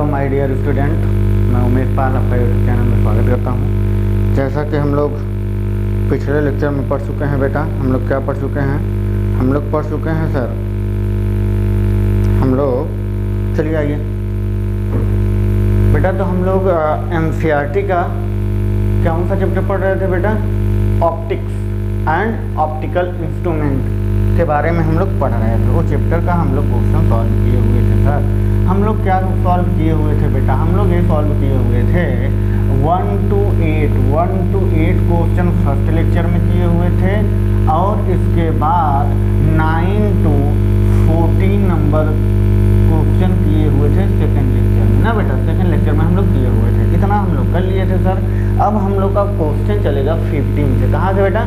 My dear student, मैं उमेश पाल आपका YouTube channel में स्वागत करता हूं। जैसा कि हम लोग पिछले लेक्चर में पढ़ चुके हैं बेटा, हम लोग क्या पढ़ चुके हैं? हम लोग पढ़ चुके हैं सर, हम लोग चलिए आइए बेटा। तो हम लोग एनसीईआरटी का कौन सा चैप्टर पढ़ रहे थे बेटा? ऑप्टिक्स एंड ऑप्टिकल इंस्ट्रूमेंट के बारे में हम लोग पढ़ रहे थे। वो चैप्टर का हम लोग क्वेश्चन सॉल्व किए हुए थे सर। हम लोग क्या सॉल्व किए हुए थे बेटा? हम लोग ये सॉल्व किए हुए थे 1 to 8 क्वेश्चन फर्स्ट लेक्चर में किए हुए थे, और इसके बाद 9 to 14 नंबर क्वेश्चन किए हुए थे सेकेंड लेक्चर में ना बेटा। सेकेंड लेक्चर में हम लोग किए हुए थे, इतना हम लोग कर लिए थे सर। अब हम लोग का क्वेश्चन चलेगा 15 से। कहाँ से बेटा?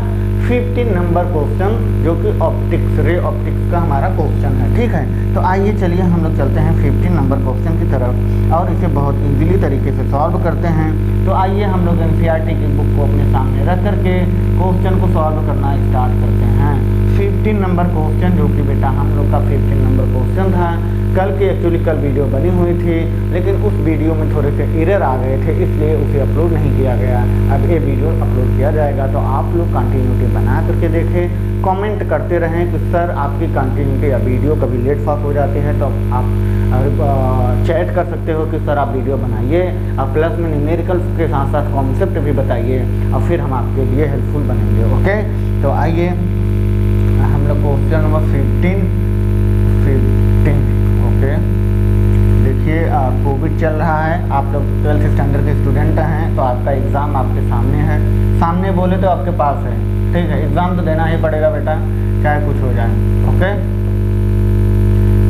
15 नंबर क्वेश्चन, जो कि ऑप्टिक्स, रे ऑप्टिक्स का हमारा क्वेश्चन है, ठीक है। तो आइए चलिए हम लोग चलते हैं 15 नंबर क्वेश्चन की तरफ और इसे बहुत इजीली तरीके से सॉल्व करते हैं। तो आइए हम लोग एनसीईआरटी की बुक को अपने सामने रख करके क्वेश्चन को सॉल्व करना स्टार्ट करते हैं। 15 नंबर क्वेश्चन, जो कि बेटा हम लोग का 15 नंबर क्वेश्चन था। कल की एक्चुअली कल वीडियो बनी हुई थी, लेकिन उस वीडियो में थोड़े से एरर आ गए थे, इसलिए उसे अपलोड नहीं किया गया। अब ये वीडियो अपलोड किया जाएगा, तो आप लोग कंटिन्यूटी बना करके देखें, कमेंट करते रहें कि सर आपकी कंटिन्यूटी या वीडियो कभी लेट फास्ट हो जाती है, तो आप चैट कर सकते हो कि सर आप वीडियो बनाइए, और प्लस में न्यूमेरिकल्स के साथ साथ कॉन्सेप्ट भी बताइए, और फिर हम आपके लिए हेल्पफुल बनेंगे। ओके, तो आइए हम लोग क्वेश्चन नंबर 15 ओके। देखिए कोविड चल रहा है, आप लोग 12th स्टैंडर्ड के स्टूडेंट हैं, तो आपका एग्ज़ाम आपके सामने है। सामने बोले तो आपके पास है, ठीक है। एग्ज़ाम तो देना ही पड़ेगा बेटा, चाहे कुछ हो जाए। ओके,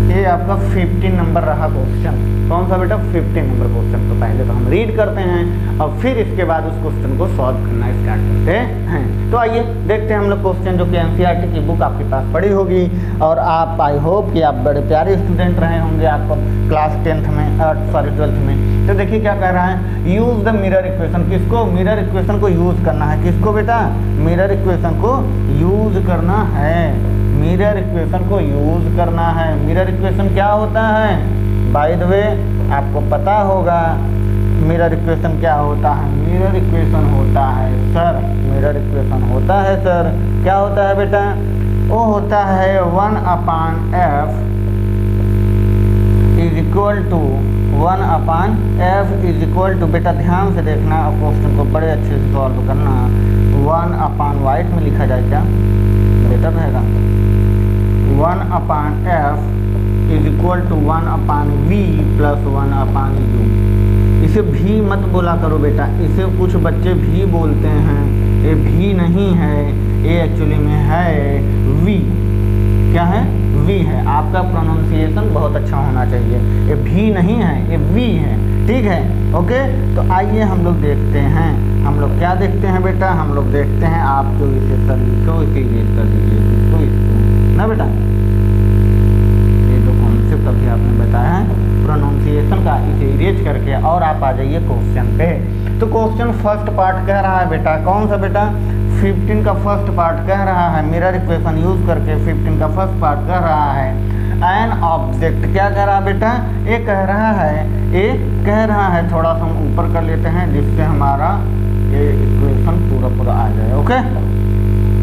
ये आपका 15 नंबर रहा क्वेश्चन। कौन सा बेटा? 15 नंबर क्वेश्चन। तो पहले तो हम रीड करते हैं और फिर इसके बाद उस क्वेश्चन को सॉल्व करना स्टार्ट करते हैं। तो आइए देखते हैं हम लोग क्वेश्चन, जो कि एनसीईआरटी की बुक आपके पास पड़ी होगी, और आप आई होप कि आप बड़े प्यारे स्टूडेंट रहे होंगे आपको क्लास 10th में, 12th में। तो देखिए क्या कह रहा है, यूज़ द मिरर इक्वेशन। किसको? मिरर इक्वेशन को यूज़ करना है। किसको बेटा? मिरर इक्वेशन को यूज़ करना है। मिरर इक्वेशन को यूज़ करना है। मिरर इक्वेशन क्या होता है? बाय द वे आपको पता होगा मिरर इक्वेशन क्या होता है। मिरर इक्वेशन होता है सर, मिरर इक्वेशन होता है सर, क्या होता है बेटा? वो होता है 1/f is equal to 1/f is equal to, बेटा ध्यान से देखना और क्वेश्चन को बड़े अच्छे से सॉल्व करना। 1/वाइट में लिखा जाए क्या? बेटर रहेगा। 1/f is equal to 1/v plus 1/u। इसे भी मत बोला करो बेटा, इसे कुछ बच्चे भी बोलते हैं, ये भी नहीं है, ये एक्चुअली में है v। क्या है? v है। आपका प्रोनाउंसिएशन बहुत अच्छा होना चाहिए। ये भी नहीं है, ये v है, ठीक है। ओके, तो आइए हम लोग देखते हैं। हम लोग क्या देखते हैं बेटा? हम लोग देखते हैं, आप जो इसे सर लिखो, इसे इरेज कर दीजिए, इसको ना बेटा। ये जो कॉन्सेप्ट अभी आपने बताया है प्रोनाउंसिएशन का, इसे इरेज करके और आप आ जाइए क्वेश्चन पे। तो क्वेश्चन फर्स्ट पार्ट कह रहा है बेटा, कौन सा बेटा? 15 का फर्स्ट पार्ट कह रहा है, मिरर इक्वेशन यूज करके 15 का फर्स्ट पार्ट कह रहा है एन ऑब्जेक्ट। क्या कह रहा है बेटा? ये कह रहा है, थोड़ा सा हम ऊपर कर लेते हैं जिससे हमारा ये इक्वेशन पूरा आ जाए। ओके,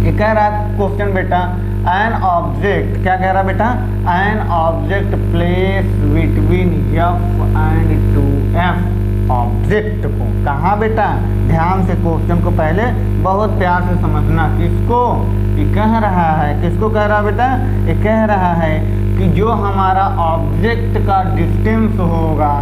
ये कह रहा है क्वेश्चन बेटा, एन ऑब्जेक्ट, क्या कह रहा है बेटा? N object place between f and 2f। Object को कहाँ बेटा? ध्यान से क्वेश्चन को पहले बहुत प्यार से समझना। किसको ये कह रहा है? किसको कह रहा है बेटा? ये कह रहा है कि जो हमारा ऑब्जेक्ट का डिस्टेंस होगा,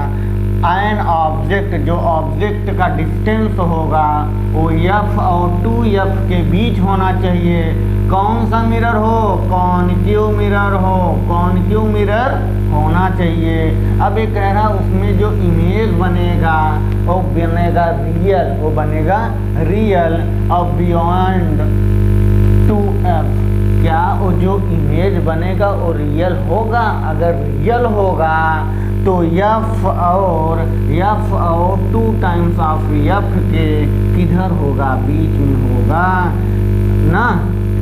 एन ऑब्जेक्ट, जो ऑब्जेक्ट का डिस्टेंस होगा वो f और 2f के बीच होना चाहिए। कौन सा मिरर हो? कॉन्केव मिरर हो, कॉन्केव मिरर होना चाहिए। अब ये कह रहा उसमें जो इमेज बनेगा वो बनेगा रियल, वो बनेगा रियल और बियॉन्ड 2f। क्या वो जो इमेज बनेगा वो रियल होगा? अगर रियल होगा तो f और 2 टाइम्स ऑफ f के किधर होगा? बीच में होगा ना।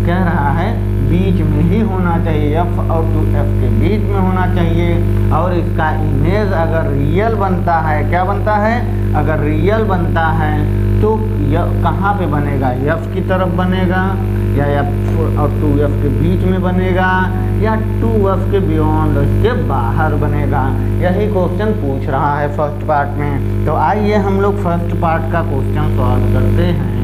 कह रहा है बीच में ही होना चाहिए, एफ और 2f के बीच में होना चाहिए। और इसका इमेज अगर रियल बनता है, क्या बनता है, अगर रियल बनता है तो कहाँ पे बनेगा, f की तरफ बनेगा या f और 2f के बीच में बनेगा या 2f के बियॉन्ड, इसके बाहर बनेगा। यही क्वेश्चन पूछ रहा है फर्स्ट पार्ट में। तो आइए हम लोग फर्स्ट पार्ट का क्वेश्चन सॉल्व करते हैं।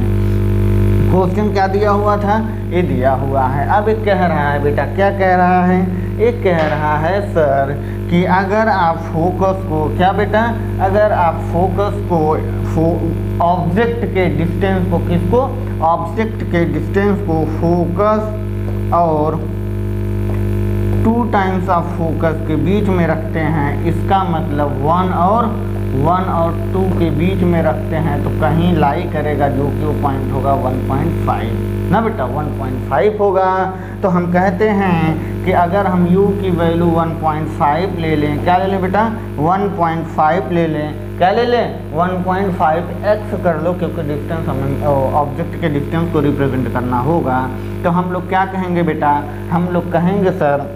क्वेश्चन क्या दिया हुआ था, ये दिया हुआ है। अब एक कह रहा है बेटा, क्या कह रहा है, एक कह रहा है सर कि अगर आप फोकस को, क्या बेटा, अगर आप फोकस को ऑब्जेक्ट के डिस्टेंस को, किसको, ऑब्जेक्ट के डिस्टेंस को फोकस और 2 टाइम्स ऑफ फोकस के बीच में रखते हैं, इसका मतलब 1 और 2 के बीच में रखते हैं, तो कहीं लाई करेगा जो कि वो पॉइंट होगा 1.5 ना बेटा, 1.5 होगा। तो हम कहते हैं कि अगर हम u की वैल्यू 1.5 ले लें, क्या ले लें बेटा, 1.5 ले लें, क्या ले लें, 1.5x कर लो, क्योंकि डिस्टेंस हमें ऑब्जेक्ट के डिस्टेंस को रिप्रेजेंट करना होगा। तो हम लोग क्या कहेंगे बेटा, हम लोग कहेंगे सर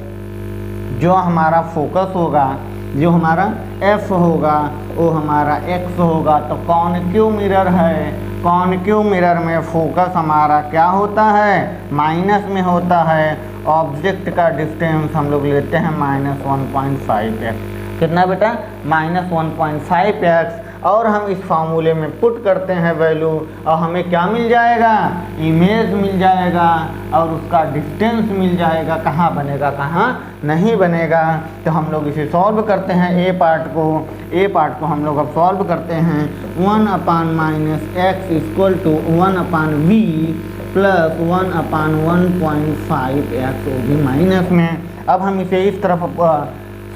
जो हमारा फोकस होगा, जो हमारा f होगा वो हमारा x होगा। तो कॉनकेव मिरर है, कॉनकेव मिरर में फोकस हमारा क्या होता है, माइनस में होता है। ऑब्जेक्ट का डिस्टेंस हम लोग लेते हैं -1.5x, कितना बेटा, -1.5x, और हम इस फार्मूले में पुट करते हैं वैल्यू, और हमें क्या मिल जाएगा, इमेज मिल जाएगा और उसका डिस्टेंस मिल जाएगा। कहाँ बनेगा, कहाँ नहीं बनेगा। तो हम लोग इसे सॉल्व करते हैं, ए पार्ट को हम लोग अब सॉल्व करते हैं। 1/-x = 1/v + 1/1.5x, वो भी माइनस में। अब हम इसे इस तरफ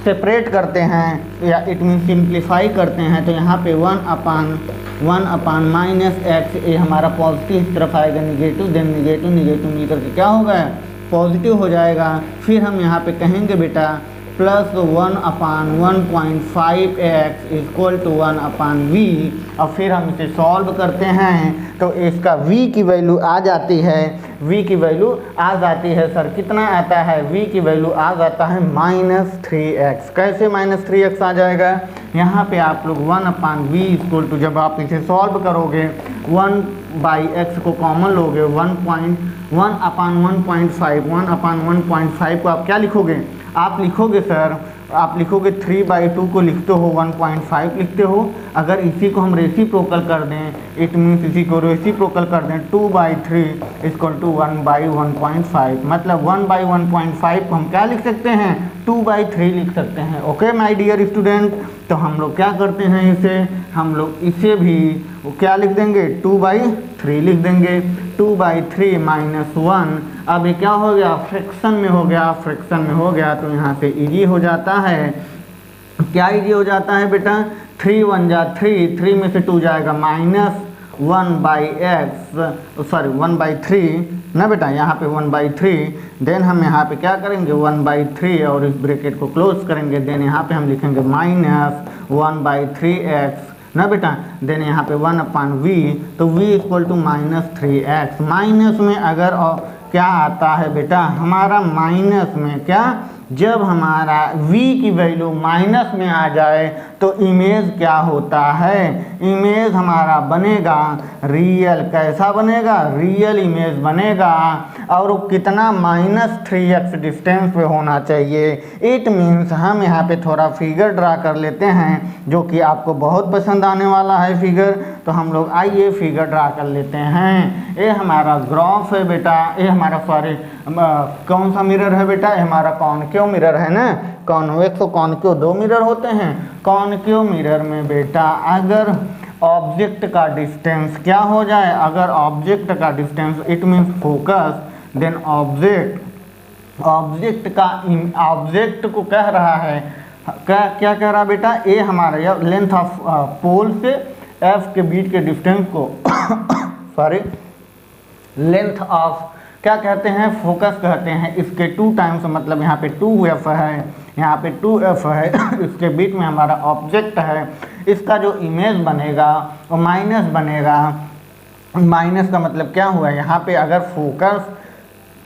सेपरेट करते हैं या इट मीन सिंप्लीफाई करते हैं। तो यहाँ पे 1/-x, ये हमारा पॉजिटिव इस तरफ आएगा, निगेटिव देन निगेटिव मिल करके क्या होगा, पॉजिटिव हो जाएगा। फिर हम यहाँ पे कहेंगे बेटा +1/1.5x = 1/v, और फिर हम इसे सॉल्व करते हैं तो इसका v की वैल्यू आ जाती है, v की वैल्यू आ जाती है सर, कितना आता है, v की वैल्यू आ जाता है -3x। कैसे -3x आ जाएगा, यहाँ पे आप लोग 1/v जब आप इसे सॉल्व करोगे 1/x को कॉमन लोगे, 1/1.5 को आप क्या लिखोगे, आप लिखोगे सर, आप लिखोगे 3/2 को लिखते हो, 1.5 लिखते हो। अगर इसी को हम रेसिप्रोकल कर दें, इट मीन्स इसी को रेसिप्रोकल कर दें, 2/3 = 1/1.5, मतलब 1/1.5 को हम क्या लिख सकते हैं, 2/3 लिख सकते हैं। ओके माय डियर स्टूडेंट, तो हम लोग क्या करते हैं, इसे हम लोग इसे भी क्या लिख देंगे, 2/3 लिख देंगे। 2/3 - 1, अब ये क्या हो गया, फ्रैक्शन में हो गया, फ्रैक्शन में हो गया तो यहाँ से इजी हो जाता है। क्या इजी हो जाता है बेटा, 3 × 1 = 3, 3 में से 2 जाएगा, -1/3 ना बेटा, यहाँ पे 1/3। देन हम यहाँ पे क्या करेंगे, 1/3 और इस ब्रैकेट को क्लोज करेंगे। देन यहाँ पे हम लिखेंगे -1/3x ना बेटा। देन यहाँ पे 1/v, तो v = -3x। माइनस में अगर क्या आता है बेटा, हमारा माइनस में क्या, जब हमारा v की वैल्यू माइनस में आ जाए तो इमेज क्या होता है, इमेज हमारा बनेगा रियल। कैसा बनेगा, रियल इमेज बनेगा। और वो कितना, -3x डिस्टेंस पे होना चाहिए। इट मीन्स हम यहाँ पे थोड़ा फिगर ड्रा कर लेते हैं, जो कि आपको बहुत पसंद आने वाला है फिगर। तो हम लोग आइए फिगर ड्रा कर लेते हैं। ये हमारा ग्राफ है बेटा, ये हमारा कौन सा मिरर है बेटा, ये हमारा कॉनकेव मिरर है ना। कॉन्वेक्स और कॉनकेव 2 मिरर होते हैं। कॉनकेव मिरर में बेटा अगर ऑब्जेक्ट का डिस्टेंस क्या हो जाए, अगर ऑब्जेक्ट का distance it means focus, then object को कह रहा है, क्या कह रहा बेटा, ये हमारा लेंथ ऑफ पोल से एफ के बीच के डिस्टेंस को लेंथ ऑफ क्या कहते हैं, फोकस कहते हैं। इसके 2 टाइम्स, मतलब यहाँ पे 2f है, यहाँ पे 2f है, इसके बीच में हमारा ऑब्जेक्ट है। इसका जो इमेज बनेगा वो माइनस बनेगा। माइनस का मतलब क्या हुआ, यहाँ पे अगर फोकस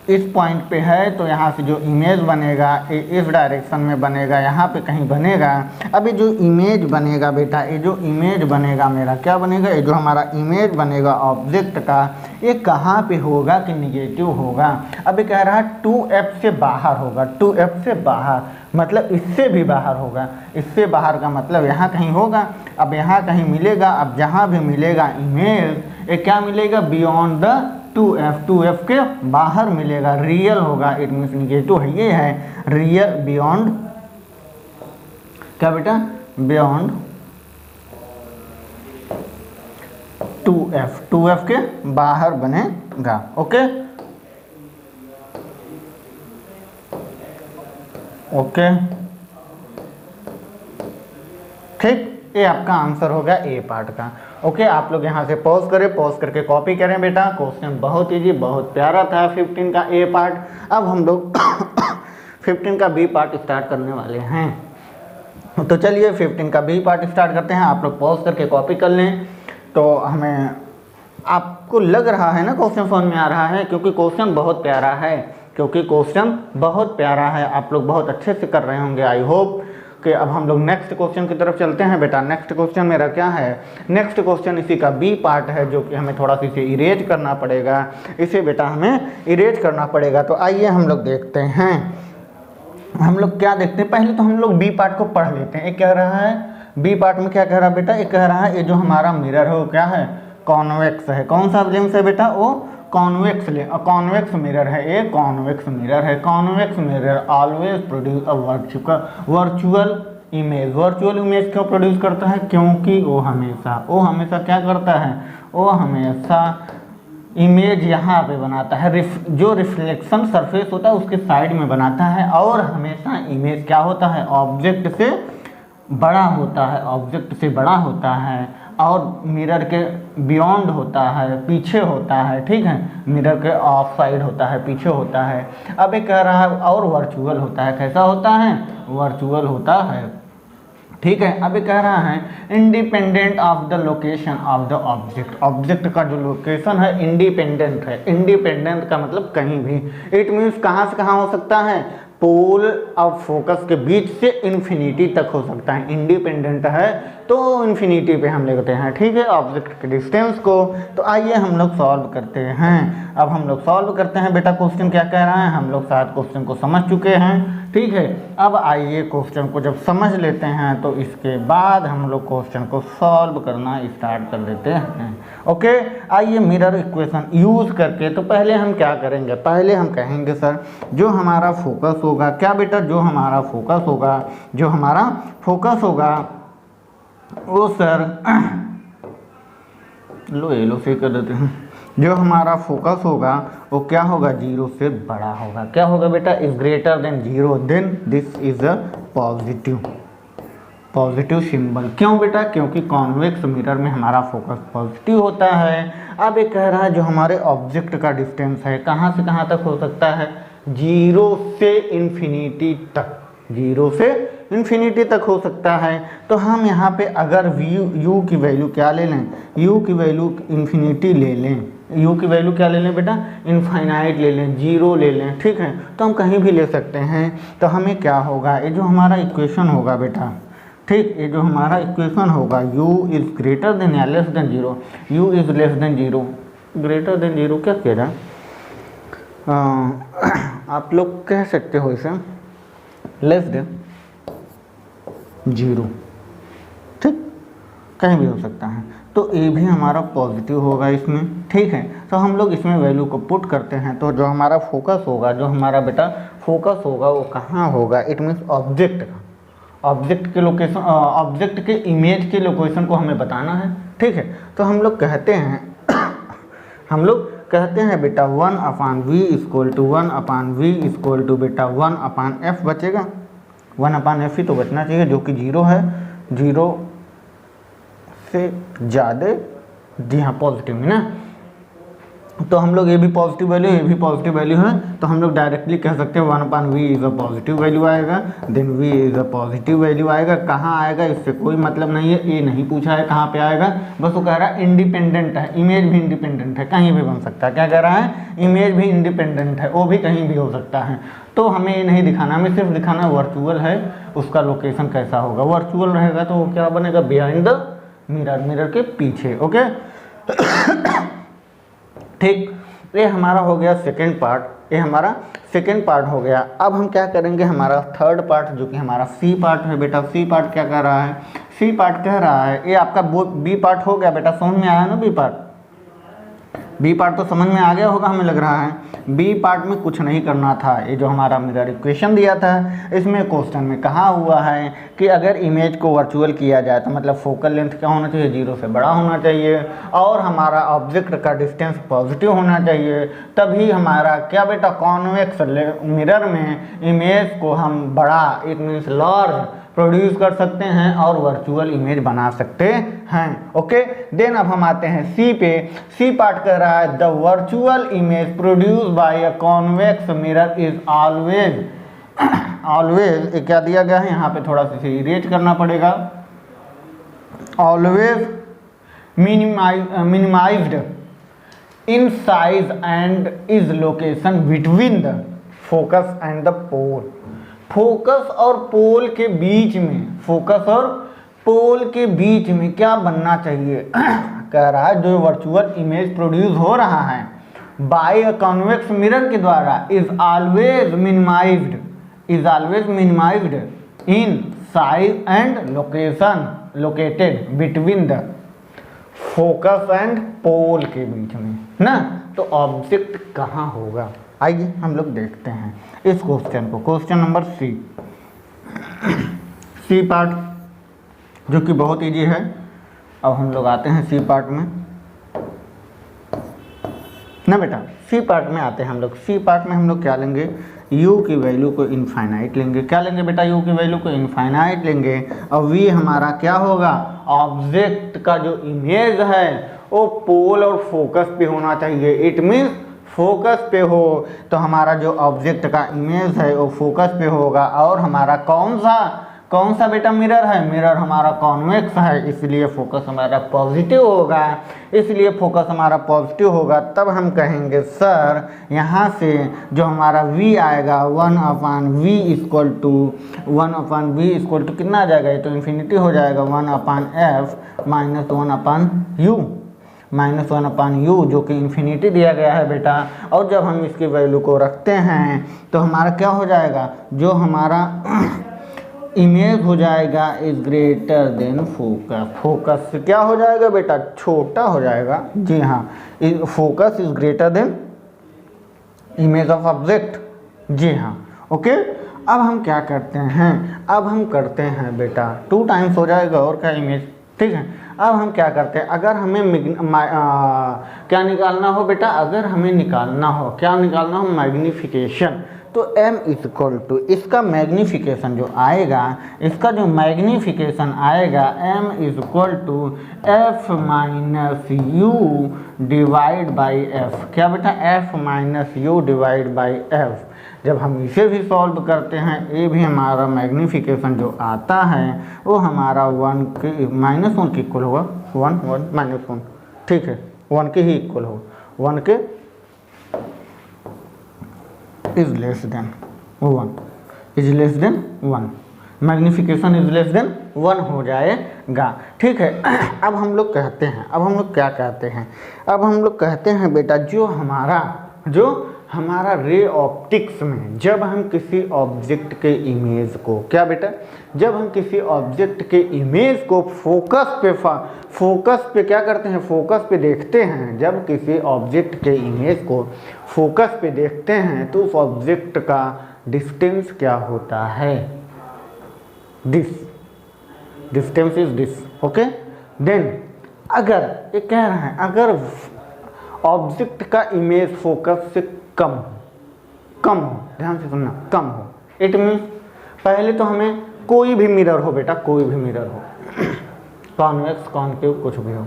इस पॉइंट पे है तो यहाँ से जो इमेज बनेगा ये इस डायरेक्शन में बनेगा, यहाँ पे कहीं बनेगा। अब ये जो इमेज बनेगा बेटा, ये जो इमेज बनेगा मेरा क्या बनेगा, ये जो हमारा इमेज बनेगा ऑब्जेक्ट का, ये कहाँ पे होगा कि निगेटिव होगा। अब ये कह रहा है 2f से बाहर होगा, 2f से बाहर मतलब इससे भी बाहर होगा। इससे बाहर का मतलब यहाँ कहीं होगा। अब यहाँ कहीं मिलेगा, अब जहाँ भी मिलेगा इमेज, ये क्या मिलेगा, बियॉन्ड द 2f के बाहर मिलेगा, रियल होगा। इट मीन्स निगेटिव है, ये है रियल बियॉन्ड, क्या बेटा, बियॉन्ड 2f के बाहर बनेगा। ओके ओके ठीक, ये आपका आंसर होगा ए पार्ट का। ओके आप लोग यहाँ से पॉज करें, पॉज करके कॉपी करें बेटा। क्वेश्चन बहुत इजी, बहुत प्यारा था 15 का ए पार्ट। अब हम लोग 15 का बी पार्ट स्टार्ट करने वाले हैं। तो चलिए 15 का बी पार्ट स्टार्ट करते हैं। आप लोग पॉज करके कॉपी कर लें। तो हमें, आपको लग रहा है ना क्वेश्चन समझ में आ रहा है, क्योंकि क्वेश्चन बहुत प्यारा है, क्योंकि क्वेश्चन बहुत प्यारा है। आप लोग बहुत अच्छे से कर रहे होंगे, आई होप। कि अब हम लोग नेक्स्ट क्वेश्चन की तरफ चलते हैं बेटा। नेक्स्ट क्वेश्चन मेरा क्या है, नेक्स्ट क्वेश्चन इसी का बी पार्ट है, जो कि हमें थोड़ा सा इसे इरेज करना पड़ेगा। इसे बेटा हमें इरेज करना पड़ेगा। तो आइए हम लोग देखते हैं, हम लोग क्या देखते हैं। पहले तो हम लोग बी पार्ट को पढ़ लेते हैं। ये कह रहा है बी पार्ट में क्या कह रहा है बेटा, ये कह रहा है ये जो हमारा मिरर है वो क्या है, कॉन्वेक्स है। कौन सा लेंस है बेटा, वो कॉन्वेक्स मिरर है। ये कॉन्वेक्स मिरर है। Convex mirror always produce a virtual image. Virtual image क्यों प्रोड्यूस करता है, क्योंकि वो हमेशा क्या करता है, वो हमेशा इमेज यहाँ पे बनाता है, जो रिफ्लेक्शन सरफेस होता है उसके साइड में बनाता है। और हमेशा इमेज क्या होता है, ऑब्जेक्ट से बड़ा होता है, ऑब्जेक्ट से बड़ा होता है, और मिरर के बियॉन्ड होता है, पीछे होता है। ठीक है, मिरर के ऑफ साइड होता है, पीछे होता है। अब ये कह रहा है और वर्चुअल होता है। कैसा होता है, वर्चुअल होता है। ठीक है, अब ये कह रहा है independent of the location of the object. Object का जो लोकेशन है इंडिपेंडेंट है। इंडिपेंडेंट का मतलब कहीं भी, इट मीन्स कहाँ से कहाँ हो सकता है, पोल ऑफ फोकस के बीच से इन्फिनिटी तक हो सकता है। इंडिपेंडेंट है तो इन्फिनिटी पे हम लेते हैं। ठीक है, ऑब्जेक्ट के डिस्टेंस को। तो आइए हम लोग सॉल्व करते हैं। अब हम लोग सॉल्व करते हैं बेटा। क्वेश्चन क्या कह रहा है, हम लोग शायद क्वेश्चन को समझ चुके हैं। ठीक है, अब आइए क्वेश्चन को जब समझ लेते हैं तो इसके बाद हम लोग क्वेश्चन को सॉल्व करना स्टार्ट कर देते हैं। ओके, आइए मिरर इक्वेशन यूज़ करके। तो पहले हम क्या करेंगे, पहले हम कहेंगे सर जो हमारा फोकस होगा, क्या बेटा, जो हमारा फोकस होगा, जो हमारा फोकस होगा वो सर लो से कर देते हैं। जो हमारा फोकस होगा वो क्या होगा, 0 से बड़ा होगा। क्या होगा बेटा, is greater than 0, then this is a positive symbol. क्यों बेटा, क्योंकि कॉन्वेक्स मिरर में हमारा फोकस पॉजिटिव होता है। अब ये कह रहा है जो हमारे ऑब्जेक्ट का डिस्टेंस है कहाँ से कहाँ तक हो सकता है, 0 से इन्फिनिटी तक, 0 से इन्फिनिटी तक हो सकता है। तो हम यहाँ पे अगर u की वैल्यू क्या ले लें, u की वैल्यू इन्फिनिटी ले लें, u की वैल्यू क्या ले लें बेटा, इनफाइनाइट ले लें, 0 ले लें। ठीक है, तो हम कहीं भी ले सकते हैं। तो हमें क्या होगा, ये जो हमारा इक्वेशन होगा बेटा, ठीक, ये जो हमारा इक्वेशन होगा u इज़ ग्रेटर देन या less than 0, u is less than 0, greater than 0 क्या कह रहा है, आप लोग कह सकते हो इसे लेस देन 0। ठीक, कहीं भी हो सकता है। तो ये भी हमारा पॉजिटिव होगा इसमें। ठीक है, तो हम लोग इसमें वैल्यू को पुट करते हैं। तो जो हमारा फोकस होगा, जो हमारा बेटा फोकस होगा वो कहाँ होगा, इट मीन्स ऑब्जेक्ट का, ऑब्जेक्ट के लोकेशन, ऑब्जेक्ट के इमेज के लोकेशन को हमें बताना है। ठीक है, तो हम लोग कहते हैं हम लोग कहते हैं बेटा 1/v equal to 1/v equal to बेटा 1/f बचेगा। 1/f ही तो बचना चाहिए, जो कि 0 है, 0 से ज़्यादा, जी हाँ पॉजिटिव है ना। तो हम लोग ये भी पॉजिटिव वैल्यू, ये भी पॉजिटिव वैल्यू है, तो हम लोग डायरेक्टली कह सकते हैं 1/v is a positive value आएगा, then v is a positive value आएगा। कहाँ आएगा इससे कोई मतलब नहीं है, ये नहीं पूछा है कहाँ पे आएगा, बस वो कह रहा है इंडिपेंडेंट है, इमेज भी इंडिपेंडेंट है, कहीं भी बन सकता है। क्या कह रहा है, इमेज भी इंडिपेंडेंट है, वो भी कहीं भी हो सकता है। तो हमें ये नहीं दिखाना, हमें सिर्फ दिखाना वर्चुअल है, उसका लोकेशन कैसा होगा। वर्चुअल रहेगा तो वो क्या बनेगा, बिहाइंड द मिरर, मिरर के पीछे। ओके ठीक, ये हमारा हो गया सेकेंड पार्ट, ये हमारा सेकेंड पार्ट हो गया। अब हम क्या करेंगे, हमारा थर्ड पार्ट जो कि हमारा सी पार्ट है बेटा। सी पार्ट क्या कह रहा है, सी पार्ट कह रहा है, ये आपका बी पार्ट हो गया बेटा, समझ में आया ना बी पार्ट, बी पार्ट तो समझ में आ गया होगा हमें लग रहा है। बी पार्ट में कुछ नहीं करना था, ये जो हमारा मिरर इक्वेशन दिया था, इसमें क्वेश्चन में कहा हुआ है कि अगर इमेज को वर्चुअल किया जाए तो मतलब फोकल लेंथ क्या होना चाहिए, 0 से बड़ा होना चाहिए, और हमारा ऑब्जेक्ट का डिस्टेंस पॉजिटिव होना चाहिए, तभी हमारा क्या बेटा, कॉन्वेक्स मिरर में इमेज को हम बड़ा, इट मीन्स लार्ज प्रोड्यूस कर सकते हैं और वर्चुअल इमेज बना सकते हैं। ओके, देन अब हम आते हैं सी पे। सी पार्ट कह रहा है the virtual image produce by a convex mirror is always, always क्या दिया गया है यहाँ पे, थोड़ा सा इरेज करना पड़ेगा, always minimized in size and is location between the focus and the pole. Focus और पोल के बीच में, फोकस और पोल के बीच में क्या बनना चाहिए कह रहा है, जो वर्चुअल इमेज प्रोड्यूस हो रहा है बाय अ कॉन्वेक्स मिरर के द्वारा is always minimized, is always minimized in size and location, located between the focus and pole के बीच में ना। तो ऑब्जेक्ट कहाँ होगा, आइए हम लोग देखते हैं इस क्वेश्चन को। Question number C, C part जो कि बहुत इजी है। अब हम लोग आते हैं सी पार्ट में ना बेटा, सी पार्ट में आते हैं हम लोग। सी पार्ट में हम लोग क्या लेंगे, u की वैल्यू को इनफाइनाइट लेंगे। क्या लेंगे बेटा, u की वैल्यू को इनफाइनाइट लेंगे, और v हमारा क्या होगा, ऑब्जेक्ट का जो इमेज है वो पोल और फोकस पे होना चाहिए। इट मीन्स फोकस पे हो तो हमारा जो ऑब्जेक्ट का इमेज है वो फोकस पे होगा, और हमारा कौन सा बेटा मिरर है, मिरर हमारा कॉन्वेक्स है, इसलिए फोकस हमारा पॉजिटिव होगा, इसलिए फोकस हमारा पॉजिटिव होगा। तब हम कहेंगे सर यहाँ से जो हमारा v आएगा 1/v equal to 1/v equal to कितना आ जाएगा, ये तो इन्फिनिटी हो जाएगा, 1/f minus 1/u, minus 1/u जो कि इन्फिनिटी दिया गया है बेटा। और जब हम इसकी वैल्यू को रखते हैं तो हमारा क्या हो जाएगा, जो हमारा इमेज हो जाएगा is greater then focus, focus से क्या हो जाएगा बेटा, छोटा हो जाएगा। जी हाँ, focus is greater than image of object. जी हाँ, ओके। अब हम क्या करते हैं, अब हम करते हैं बेटा 2 टाइम्स हो जाएगा और क्या इमेज, ठीक है। अब हम क्या करते हैं, अगर हमें क्या निकालना हो बेटा, अगर हमें निकालना हो, क्या निकालना हो, मैग्नीफिकेशन, तो m इक्वल टू इसका मैग्नीफिकेशन जो आएगा, इसका जो मैग्नीफिकेशन आएगा m equal to f minus U divide by f। क्या बेटा, f minus U divide by f। जब हम इसे भी सॉल्व करते हैं, ये भी हमारा मैग्नीफिकेशन जो आता है वो हमारा 1 के -1 के इक्वल होगा, 1 1 -1, ठीक है, 1 के ही इक्वल होगा, 1 के is less than 1, is less than 1, magnification is less than 1 हो जाएगा, ठीक है। अब हम लोग कहते हैं, अब हम लोग क्या कहते हैं, अब हम लोग कहते हैं बेटा जो हमारा रे ऑप्टिक्स में जब हम किसी ऑब्जेक्ट के इमेज को, क्या बेटा, जब हम किसी ऑब्जेक्ट के इमेज को फोकस पे क्या करते हैं, फोकस पे देखते हैं, जब किसी ऑब्जेक्ट के इमेज को फोकस पे देखते हैं तो उस ऑब्जेक्ट का डिस्टेंस क्या होता है, distance is this, okay. Then अगर ये कह रहा है, अगर ऑब्जेक्ट का इमेज फोकस से कम हो, ध्यान से सुनना, कम हो, इट मीन्स पहले तो हमें कोई भी मिरर हो बेटा, कोई भी मिरर हो, कॉन्वेक्स कॉनकेव कुछ भी हो,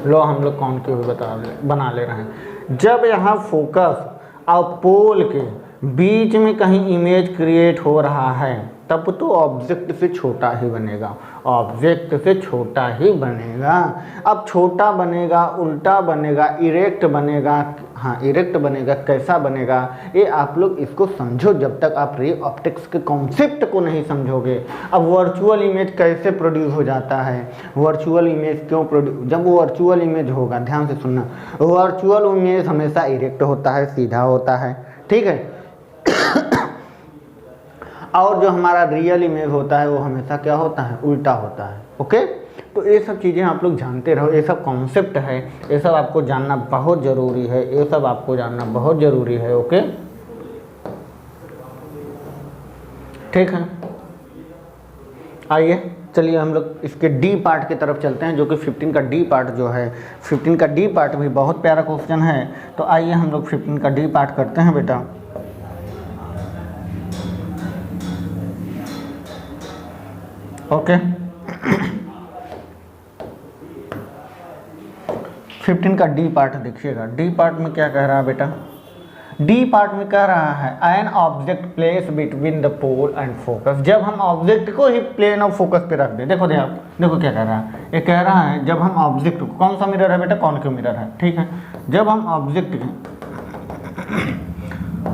लो हम लोग कॉनकेव बना ले रहे हैं। जब यहाँ फोकस और पोल के बीच में कहीं इमेज क्रिएट हो रहा है तब तो ऑब्जेक्ट से छोटा ही बनेगा, ऑब्जेक्ट से छोटा ही बनेगा। अब छोटा बनेगा, उल्टा बनेगा, इरेक्ट बनेगा, हाँ इरेक्ट बनेगा, कैसा बनेगा ये आप लोग इसको समझो जब तक आप रे ऑप्टिक्स के कॉन्सेप्ट को नहीं समझोगे। अब वर्चुअल इमेज कैसे प्रोड्यूस हो जाता है, वर्चुअल इमेज क्यों प्रोड्यूस, जब वो वर्चुअल इमेज होगा, ध्यान से सुनना, वर्चुअल इमेज हमेशा इरेक्ट होता है, सीधा होता है, ठीक है। और जो हमारा रियल इमेज होता है वो हमेशा क्या होता है, उल्टा होता है, ओके। तो ये सब चीज़ें आप लोग जानते रहो, ये सब कॉन्सेप्ट है, ये सब आपको जानना बहुत ज़रूरी है, ये सब आपको जानना बहुत ज़रूरी है, ओके ठीक है। आइए चलिए हम लोग इसके डी पार्ट की तरफ चलते हैं, जो कि 15 का डी पार्ट जो है, 15 का डी पार्ट भी बहुत प्यारा क्वेश्चन है। तो आइए हम लोग 15 का डी पार्ट करते हैं बेटा। ओके 15 का डी पार्ट देखिएगा। डी पार्ट में क्या कह रहा है बेटा, डी पार्ट में कह रहा है an object place between the pole and focus. जब हम ऑब्जेक्ट को ही प्लेन और फोकस पे रख दें, देखो देखो क्या कह रहा है, ये कह रहा है जब हम ऑब्जेक्ट को, कौन सा मिरर है बेटा, कॉन्केव मिरर है, ठीक है। जब हम ऑब्जेक्ट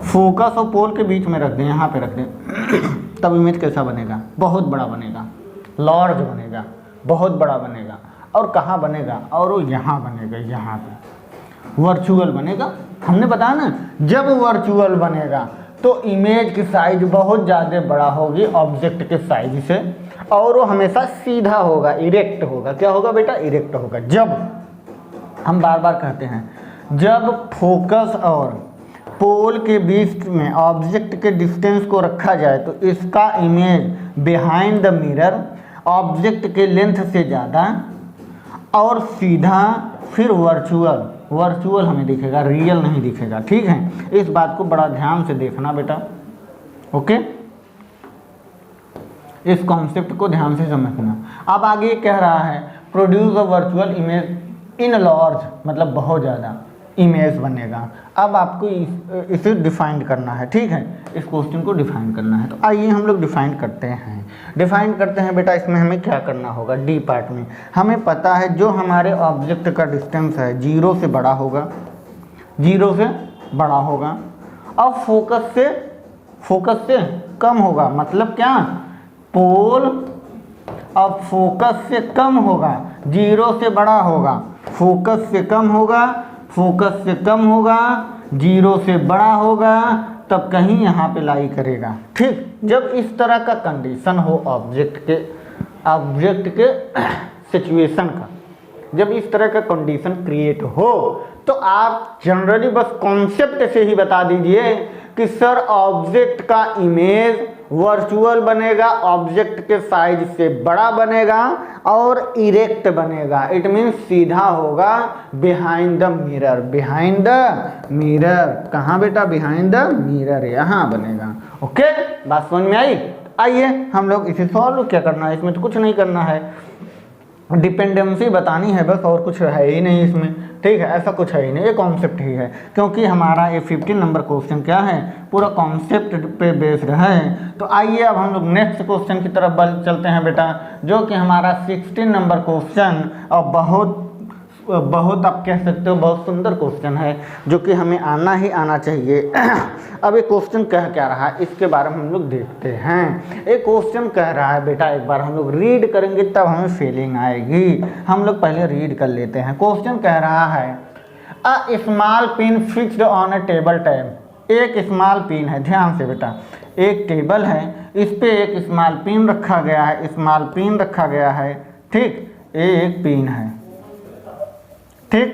फोकस और पोल के बीच में रख दें, यहाँ पे रख दें, तब इमेज कैसा बनेगा, बहुत बड़ा बनेगा, लार्ज बनेगा, बहुत बड़ा बनेगा। और कहाँ बनेगा, और वो यहाँ बनेगा, यहाँ पे वर्चुअल बनेगा। हमने बताया ना, जब वर्चुअल बनेगा तो इमेज की साइज बहुत ज़्यादा बड़ा होगी ऑब्जेक्ट के साइज से, और वो हमेशा सीधा होगा, इरेक्ट होगा। क्या होगा बेटा, इरेक्ट होगा। जब हम बार बार कहते हैं, जब फोकस और पोल के बीच में ऑब्जेक्ट के डिस्टेंस को रखा जाए तो इसका image behind the mirror object के लेंथ से ज़्यादा और सीधा, फिर वर्चुअल हमें दिखेगा, रियल नहीं दिखेगा, ठीक है। इस बात को बड़ा ध्यान से देखना बेटा, ओके, इस कॉन्सेप्ट को ध्यान से समझना। अब आगे कह रहा है produce a virtual image in large, मतलब बहुत ज़्यादा इमेज बनेगा। अब आपको इसे डिफाइन करना है, ठीक है, इस क्वेश्चन को डिफाइन करना है। तो आइए हम लोग डिफाइन करते हैं बेटा। इसमें हमें क्या करना होगा, डी पार्ट में हमें पता है जो हमारे ऑब्जेक्ट का डिस्टेंस है 0 से बड़ा होगा, 0 से बड़ा होगा, और फोकस से कम होगा। मतलब क्या, पोल अब फोकस से कम होगा, 0 से बड़ा होगा, फोकस से कम होगा, फोकस से कम होगा, 0 से बड़ा होगा, तब कहीं यहाँ पे लाई करेगा, ठीक। जब इस तरह का कंडीशन हो ऑब्जेक्ट के सिचुएशन का, जब इस तरह का कंडीशन क्रिएट हो तो आप जनरली बस कॉन्सेप्ट से ही बता दीजिए कि सर ऑब्जेक्ट का इमेज वर्चुअल बनेगा, ऑब्जेक्ट के साइज से बड़ा बनेगा और इरेक्ट बनेगा। इट मीन्स सीधा होगा, behind the mirror, behind the mirror, कहाँ बेटा, बिहाइंड द मिरर, यहाँ बनेगा, ओके। बात समझ में आई। आइए हम लोग इसे सॉल्व क्या करना है, इसमें तो कुछ नहीं करना है, डिपेंडेंसी बतानी है बस, और कुछ है ही नहीं इसमें, ठीक है, ऐसा कुछ है ही नहीं, ये कॉन्सेप्ट ही है। क्योंकि हमारा ये 15 नंबर क्वेश्चन क्या है, पूरा कॉन्सेप्ट पे बेस्ड है। तो आइए अब हम लोग नेक्स्ट क्वेश्चन की तरफ चलते हैं बेटा, जो कि हमारा 16 नंबर क्वेश्चन, और बहुत आप कह सकते हो बहुत सुंदर क्वेश्चन है, जो कि हमें आना ही आना चाहिए। अब ये क्वेश्चन कह क्या रहा है, इसके बारे में हम लोग देखते हैं। एक क्वेश्चन कह रहा है बेटा, एक बार हम लोग रीड करेंगे तब हमें फीलिंग आएगी। हम लोग पहले रीड कर लेते हैं। क्वेश्चन कह रहा है a small pin fixed on a table tap. एक स्मॉल पिन है, ध्यान से बेटा, एक टेबल है, इस पे एक स्मॉल पिन रखा गया है, स्मॉल पिन रखा गया है, ठीक, ये एक पिन है, ठीक,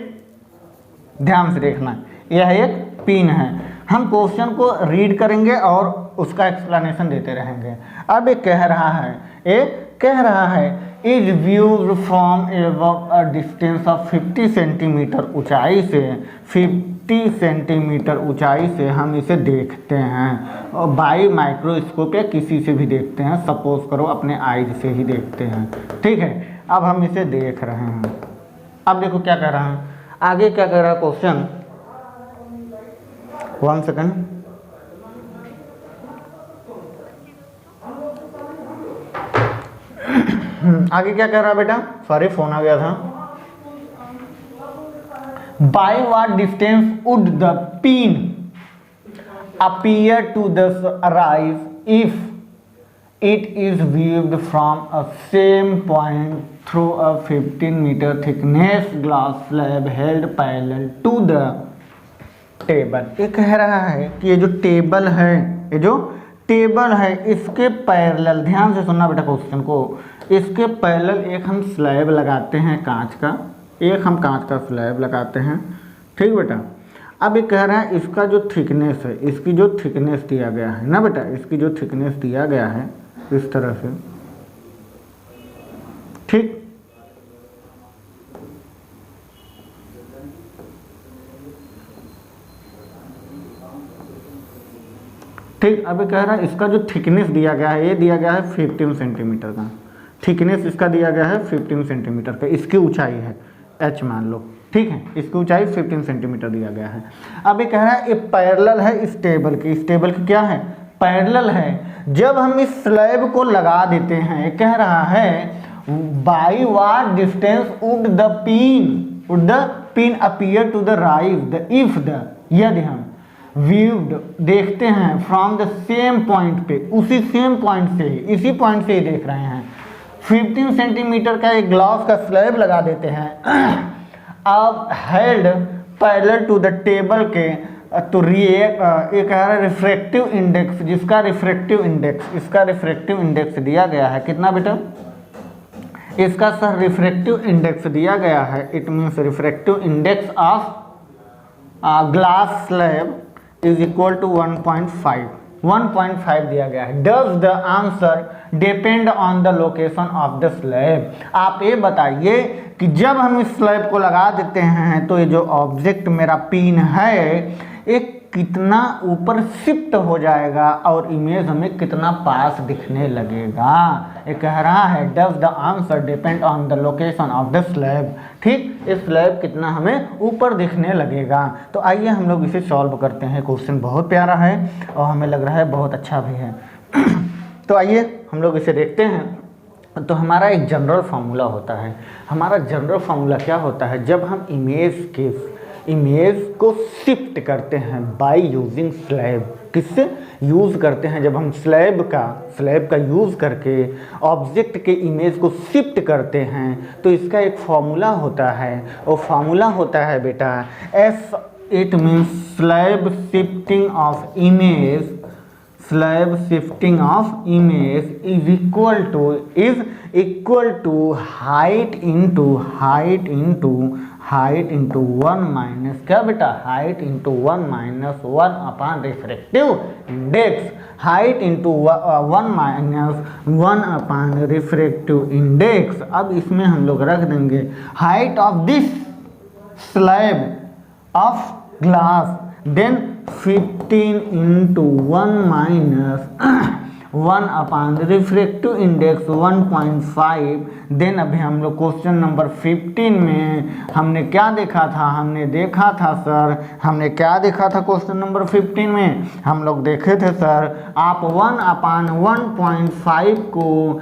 ध्यान से देखना, यह एक पिन है। हम क्वेश्चन को रीड करेंगे और उसका एक्सप्लेनेशन देते रहेंगे। अब ये कह रहा है is viewed from above a distance of 50 centimetre ऊंचाई से, 50 सेंटीमीटर ऊंचाई से हम इसे देखते हैं, और बाई माइक्रोस्कोप या किसी से भी देखते हैं, सपोज करो अपने आईज से ही देखते हैं, ठीक है। अब हम इसे देख रहे हैं। अब देखो क्या कह रहा है, आगे क्या कह रहा है क्वेश्चन, 1 सेकंड। आगे क्या कह रहा बेटा, सॉरी फोन आ गया था। By what distance would the pin appear to the rise if it is viewed from a same point through a 15-meter thickness glass slab held parallel to the table। ये कह रहा है कि ये जो टेबल है, ये जो टेबल है इसके पैरेलल, ध्यान से सुनना बेटा क्वेश्चन को, इसके पैरेलल एक हम स्लैब लगाते हैं कांच का, एक हम कांच का स्लैब लगाते हैं, ठीक बेटा। अब ये कह रहा है इसका जो थिकनेस है, इसकी जो थिकनेस दिया गया है ना बेटा, इसकी जो थिकनेस दिया गया है इस तरह से, ठीक। ठीक, अभी कह रहा है इसका जो थिकनेस दिया गया है, ये दिया गया है 15 सेंटीमीटर का, थिकनेस इसका दिया गया है 15 सेंटीमीटर का, इसकी ऊंचाई है h मान लो, ठीक है, इसकी ऊंचाई 15 सेंटीमीटर दिया गया है। अब ये कह रहा है ये पैरेलल है इस टेबल की, इस टेबल की क्या है, पैरेलल है। जब हम इस स्लैब को लगा देते हैं, ये कह रहा है by what distance would the pin appear to the rise if the, यदि हम व्यूड देखते हैं फ्रॉम द सेम पॉइंट पे, उसी सेम पॉइंट से ही, इसी पॉइंट से ही देख रहे हैं, 15 सेंटीमीटर का एक ग्लास का स्लैब लगा देते हैं, अब held parallel to the table के, तो ये कह रहा है रिफ्रैक्टिव इंडेक्स, जिसका रिफ्रैक्टिव इंडेक्स, इसका रिफ्रैक्टिव इंडेक्स दिया गया है कितना बेटा, इसका सर रिफ्रैक्टिव इंडेक्स दिया गया है, it means refractive index of glass slab is equal to 1.5 दिया गया है। Does the answer depend on the location of the slab. आप ये बताइए कि जब हम इस स्लैब को लगा देते हैं तो ये जो ऑब्जेक्ट मेरा पिन है एक कितना ऊपर शिफ्ट हो जाएगा और इमेज हमें कितना पास दिखने लगेगा। ये कह रहा है does the answer depend on the location of the slab, ठीक, इस स्लैब कितना हमें ऊपर दिखने लगेगा। तो आइए हम लोग इसे सॉल्व करते हैं। क्वेश्चन बहुत प्यारा है और हमें लग रहा है बहुत अच्छा भी है। तो आइए हम लोग इसे देखते हैं। तो हमारा एक जनरल फार्मूला होता है, हमारा जनरल फार्मूला क्या होता है, जब हम इमेज को शिफ्ट करते हैं बाय यूजिंग स्लैब, किससे यूज़ करते हैं, जब हम स्लैब का यूज़ करके ऑब्जेक्ट के इमेज को शिफ्ट करते हैं तो इसका एक फार्मूला होता है, और फार्मूला होता है बेटा S, it means slab shifting of image, slab shifting of image is equal to height into 1 minus क्या बेटा, height into 1 minus 1 upon refractive index, height into 1 minus 1 upon refractive index. अब इसमें हम लोग रख देंगे height of this slab of glass, then 15 into 1 minus 1 upon refractive index 1.5। Then अभी हम लोग क्वेश्चन नंबर 15 में हमने क्या देखा था, हमने देखा था सर, हमने क्या देखा था क्वेश्चन नंबर 15 में, हम लोग देखे थे सर, आप 1 अपॉन 1.5 को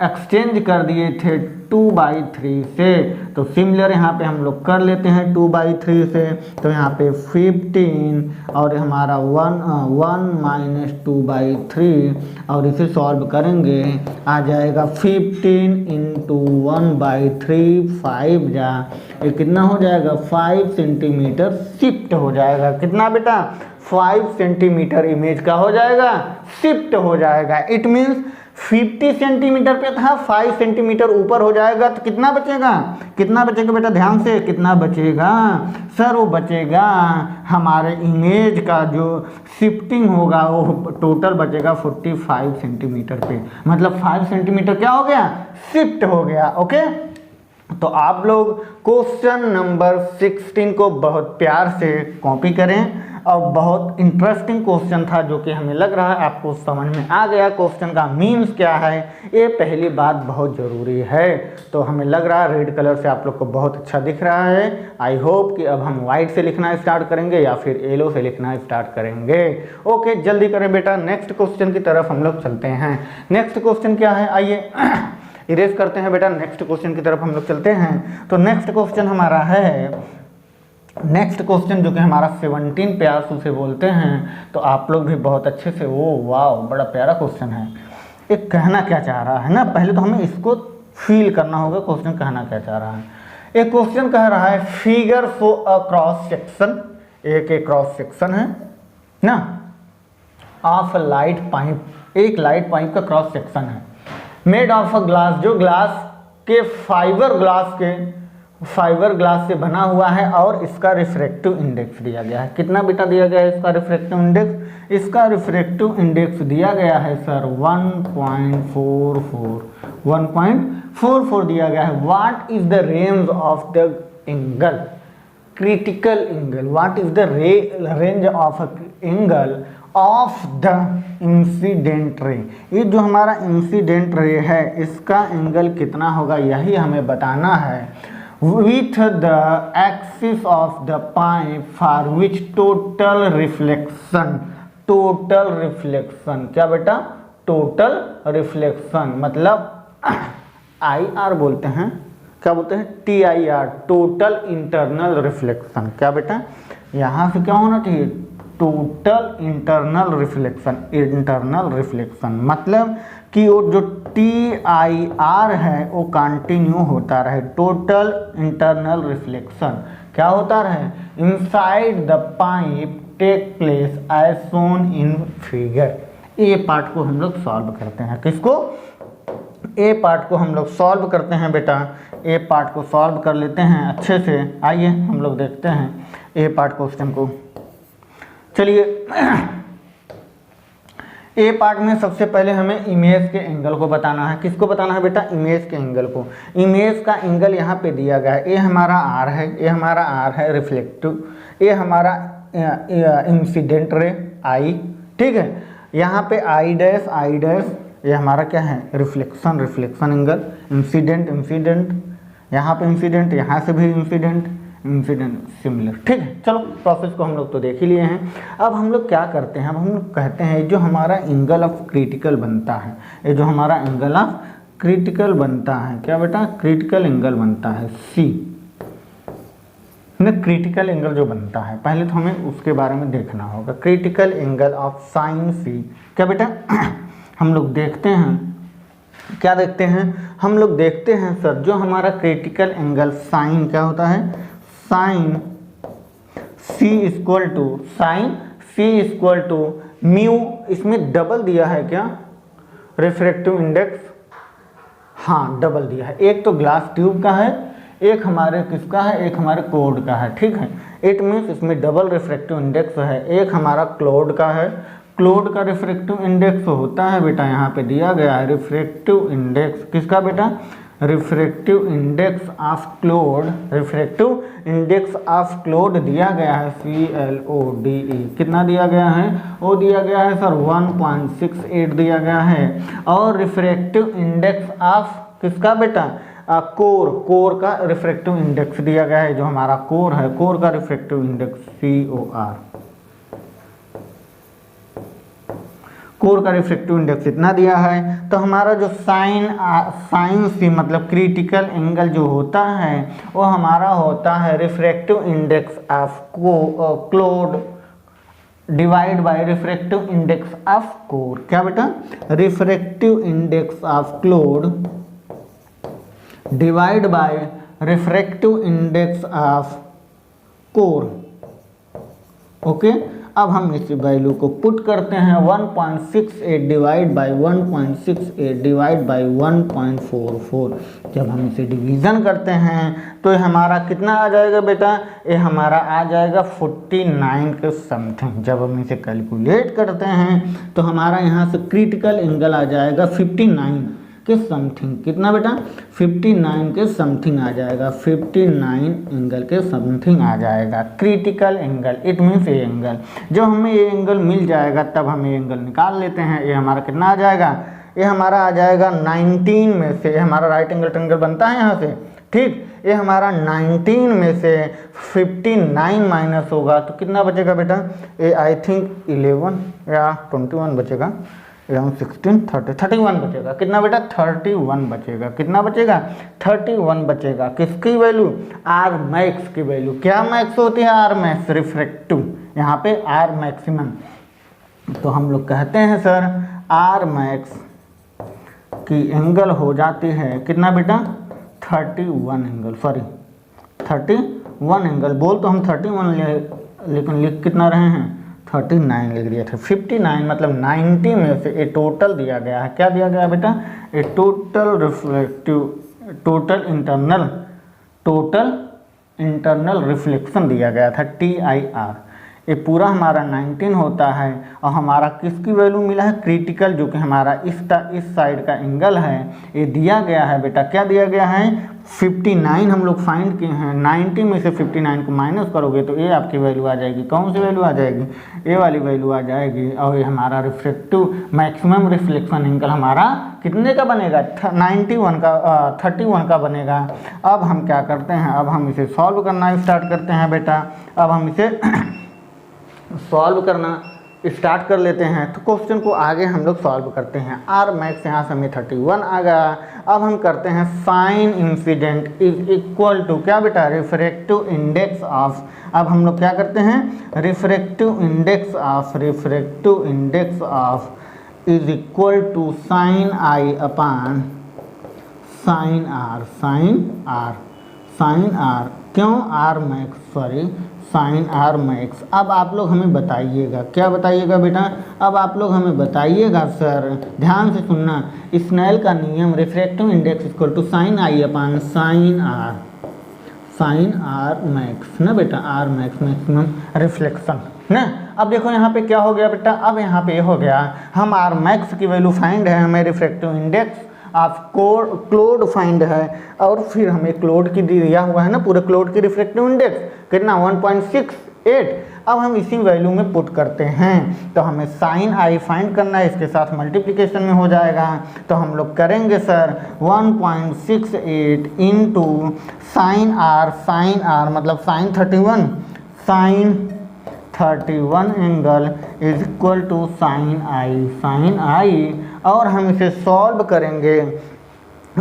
एक्सचेंज कर दिए थे 2/3 से। तो सिमिलर यहाँ पे हम लोग कर लेते हैं 2/3 से, तो यहाँ पे 15 और हमारा 1 माइनस 2/3 और इसे सॉल्व करेंगे आ जाएगा 15 इंटू 1/3, 5 जा, ये कितना हो जाएगा 5 सेंटीमीटर शिफ्ट हो जाएगा। कितना बेटा 5 सेंटीमीटर इमेज का हो जाएगा, शिफ्ट हो जाएगा। इट मीन्स 50 सेंटीमीटर पे था, 5 सेंटीमीटर ऊपर हो जाएगा तो कितना बचेगा, कितना बचेगा बेटा, ध्यान से, कितना बचेगा सर, वो बचेगा हमारे इमेज का जो शिफ्टिंग होगा वो टोटल बचेगा 45 सेंटीमीटर पे, मतलब 5 सेंटीमीटर क्या हो गया, शिफ्ट हो गया। ओके, तो आप लोग क्वेश्चन नंबर 16 को बहुत प्यार से कॉपी करें और बहुत इंटरेस्टिंग क्वेश्चन था, जो कि हमें लग रहा है आपको समझ में आ गया क्वेश्चन का मीन्स क्या है। ये पहली बात बहुत ज़रूरी है। तो हमें लग रहा है रेड कलर से आप लोग को बहुत अच्छा दिख रहा है। आई होप कि अब हम वाइट से लिखना स्टार्ट करेंगे या फिर येलो से लिखना स्टार्ट करेंगे। ओके, जल्दी करें बेटा, नेक्स्ट क्वेश्चन की तरफ हम लोग चलते हैं। नेक्स्ट क्वेश्चन क्या है, आइए इरेज करते हैं बेटा, नेक्स्ट क्वेश्चन की तरफ हम लोग चलते हैं। तो नेक्स्ट क्वेश्चन हमारा है, नेक्स्ट क्वेश्चन जो कि हमारा 17 प्यार से उसे बोलते हैं। तो आप लोग भी बहुत अच्छे से, वो वाह बड़ा प्यारा क्वेश्चन है। एक कहना क्या चाह रहा है ना, पहले तो हमें इसको फील करना होगा क्वेश्चन कहना क्या चाह रहा है। एक क्वेश्चन कह रहा है figure show a cross section, एक क्रॉस सेक्शन है ना, ऑफ लाइट पाइप, एक लाइट पाइप का क्रॉस सेक्शन है, मेड ऑफ अ ग्लास, जो ग्लास के फाइबर ग्लास से बना हुआ है, और इसका रिफ्रैक्टिव इंडेक्स दिया गया है। कितना बेटा दिया गया है इसका रिफ्रैक्टिव इंडेक्स? इसका रिफ्रैक्टिव इंडेक्स दिया गया है सर 1.44 दिया गया है। What is the range of the angle, critical angle, what is the range of angle of the incident ray, ये जो हमारा इंसिडेंट रे है इसका एंगल कितना होगा, यही हमें बताना है। With the axis of the pipe for which total reflection, क्या बेटा, टोटल रिफ्लेक्शन, मतलब IR बोलते हैं, क्या बोलते हैं, TIR, टोटल इंटरनल रिफ्लेक्शन। क्या बेटा, यहाँ से क्या होना चाहिए, टोटल इंटरनल रिफ्लेक्शन, मतलब कि वो जो TIR है वो कंटिन्यू होता रहे, टोटल इंटरनल रिफ्लेक्शन क्या होता रहे, inside the pipe take place as shown in figure. ये पार्ट को हम लोग सॉल्व करते हैं, किसको, ए पार्ट को हम लोग सॉल्व करते हैं बेटा। ए पार्ट को सॉल्व कर लेते हैं अच्छे से। आइए हम लोग देखते हैं ए पार्ट क्वेश्चन को। चलिए ए पार्ट में सबसे पहले हमें इमेज के एंगल को बताना है। किसको बताना है बेटा, इमेज के एंगल को। इमेज का एंगल यहाँ पे दिया गया है, ये हमारा आर है, ये हमारा आर है रिफ्लेक्टिव, ये हमारा इंसिडेंट रे आई, ठीक है। यहाँ पे आई डैश ये हमारा क्या है, रिफ्लेक्शन एंगल, इंसिडेंट, यहाँ पे इंसिडेंट, यहाँ से भी इंसिडेंट सिमिलर, ठीक है। चलो प्रोसेस को हम लोग तो देख ही लिए हैं। अब हम लोग क्या करते हैं, अब हम लोग कहते हैं जो हमारा एंगल ऑफ क्रिटिकल बनता है, ये जो हमारा एंगल ऑफ क्रिटिकल बनता है, क्या बेटा, क्रिटिकल एंगल बनता है C में। क्रिटिकल एंगल जो बनता है पहले तो हमें उसके बारे में देखना होगा। Critical angle of sine C, क्या बेटा, हम लोग देखते हैं, क्या देखते हैं, हम लोग देखते हैं सर जो हमारा क्रिटिकल एंगल साइन क्या होता है, sine C equal to mu, इसमें डबल दिया है क्या, रिफ्रैक्टिव इंडेक्स, हाँ डबल दिया है। एक तो ग्लास ट्यूब का है, एक हमारे किसका है, एक हमारे क्लोड का है, ठीक है। इट मीन्स इसमें डबल रिफ्रैक्टिव इंडेक्स है। एक हमारा क्लोड का है, क्लोड का रिफ्रैक्टिव इंडेक्स होता है बेटा, यहाँ पे दिया गया है रिफ्रैक्टिव इंडेक्स, किसका बेटा, रिफ्रैक्टिव इंडेक्स ऑफ क्लोड दिया गया है CLODE। कितना दिया गया है, वो दिया गया है सर 1.68 दिया गया है। और रिफ्रैक्टिव इंडेक्स ऑफ किसका बेटा, कोर का रिफ्रैक्टिव इंडेक्स दिया गया है, जो हमारा कोर है, कोर का रिफ्रैक्टिव इंडेक्स COR, कोर का रिफ्रैक्टिव इंडेक्स इतना दिया है। तो हमारा जो साइन C मतलब क्रिटिकल एंगल जो होता है वो हमारा होता है refractive index of क्लोड divide by refractive index of core, क्या बेटा, refractive index of क्लोड divide by refractive index of core. Okay, अब हम इस वैल्यू को पुट करते हैं 1.68 डिवाइड बाई 1.68 डिवाइड बाई 1.44। जब हम इसे डिवीज़न करते हैं तो ये हमारा कितना आ जाएगा बेटा, ये हमारा आ जाएगा 49 के समथिंग। जब हम इसे कैलकुलेट करते हैं तो हमारा यहाँ से क्रिटिकल एंगल आ जाएगा 59, के समथिंग, कितना बेटा 59 के समथिंग आ जाएगा, 59 एंगल के समथिंग आ जाएगा। Critical angle it means A angle, जब हमें ये एंगल मिल जाएगा तब हम ये एंगल निकाल लेते हैं। ये हमारा कितना आ जाएगा, ये हमारा आ जाएगा 19 में से, हमारा राइट एंगल ट्रायंगल बनता है यहाँ से, ठीक। ये हमारा 19 में से 59 माइनस होगा तो कितना बचेगा बेटा, ये आई थिंक 11 या 21 बचेगा, 16 30 31 बचेगा। कितना बेटा 31 बचेगा, कितना बचेगा 31 बचेगा। किसकी वैल्यू, आर मैक्स की वैल्यू। क्या मैक्स होती है, आर मैक्स, रिफ्रैक्टिव, यहाँ पे आर मैक्सिमम। तो हम लोग कहते हैं सर आर मैक्स की एंगल हो जाती है कितना बेटा 31 एंगल, सॉरी 31 एंगल, बोल तो हम 31 लेकिन लिख कितना रहे हैं 39 लिख दिया था। 59 मतलब 90 में से ए टोटल दिया गया है, क्या दिया गया है बेटा, a total reflective, total internal reflection दिया गया था, TIR। ये पूरा हमारा 19 होता है और हमारा किसकी वैल्यू मिला है, क्रिटिकल, जो कि हमारा इस साइड का एंगल है। ये दिया गया है बेटा, क्या दिया गया है 59 हम लोग फाइंड किए हैं। 90 में से 59 को माइनस करोगे तो ये आपकी वैल्यू आ जाएगी, कौन सी वैल्यू आ जाएगी, ये वाली वैल्यू आ जाएगी। और ये हमारा रिफ्लेक्टिव मैक्सिमम रिफ्लेक्शन एंगल हमारा कितने का बनेगा 31 का बनेगा। अब हम क्या करते हैं, अब हम इसे सॉल्व करना स्टार्ट करते हैं बेटा। अब हम इसे सॉल्व करना स्टार्ट कर लेते हैं। तो क्वेश्चन को आगे हम लोग सॉल्व करते हैं। आर मैक्स यहाँ से हमें 31 आ गया। अब हम करते हैं sine incident is equal to क्या बेटा, रिफ्रैक्टिव इंडेक्स ऑफ। अब हम लोग क्या करते हैं, refractive index of is equal to sine i upon sine r, क्यों r max, sorry sine r max. अब आप लोग हमें बताइएगा, क्या बताइएगा बेटा, अब आप लोग हमें बताइएगा सर, ध्यान से सुनना, स्नेल का नियम, refractive index equal to sine i upon sine r max ना बेटा, आर मैक्स मैक्सिमम रिफ्लेक्शन ना। अब देखो यहाँ पे क्या हो गया बेटा, अब यहाँ पे हो गया, हम आर मैक्स की वैल्यू फाइंड है, हमें रिफ्रैक्टिव इंडेक्स ऑफ क्लोड फाइंड है, और फिर हमें क्लोड की दिया हुआ है ना, पूरे क्लोड की रिफ्रैक्टिव इंडेक्स कितना 1.68। अब हम इसी वैल्यू में पुट करते हैं, तो हमें साइन आई फाइंड करना है, इसके साथ मल्टीप्लिकेशन में हो जाएगा। तो हम लोग करेंगे सर 1.68 इंटू साइन आर मतलब sine 31 angle is equal to sine i, और हम इसे सॉल्व करेंगे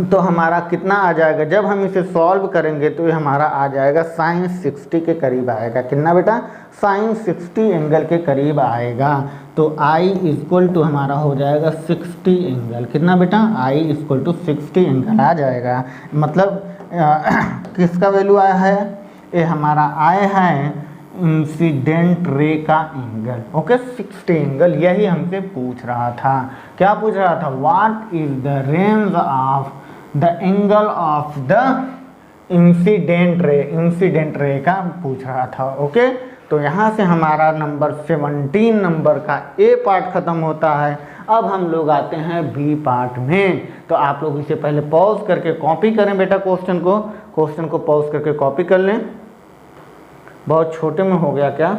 तो हमारा कितना आ जाएगा, जब हम इसे सॉल्व करेंगे तो ये हमारा आ जाएगा साइन 60 के करीब आएगा। कितना बेटा, साइन 60 एंगल के करीब आएगा। तो I इक्वल टू हमारा हो जाएगा 60 एंगल, कितना बेटा, I इक्वल टू 60 एंगल आ जाएगा। मतलब किसका वैल्यू आया है, ये हमारा आया है इंसिडेंट रे का एंगल। ओके 60 एंगल, यही हमसे पूछ रहा था। क्या पूछ रहा था, what is the range of the angle of the incident ray का पूछ रहा था। ओके तो यहाँ से हमारा नंबर 17 नंबर का ए पार्ट खत्म होता है। अब हम लोग आते हैं बी पार्ट में। तो आप लोग इसे पहले पॉज करके कॉपी करें बेटा, क्वेश्चन को पॉज करके कॉपी कर लें। बहुत छोटे में हो गया क्या,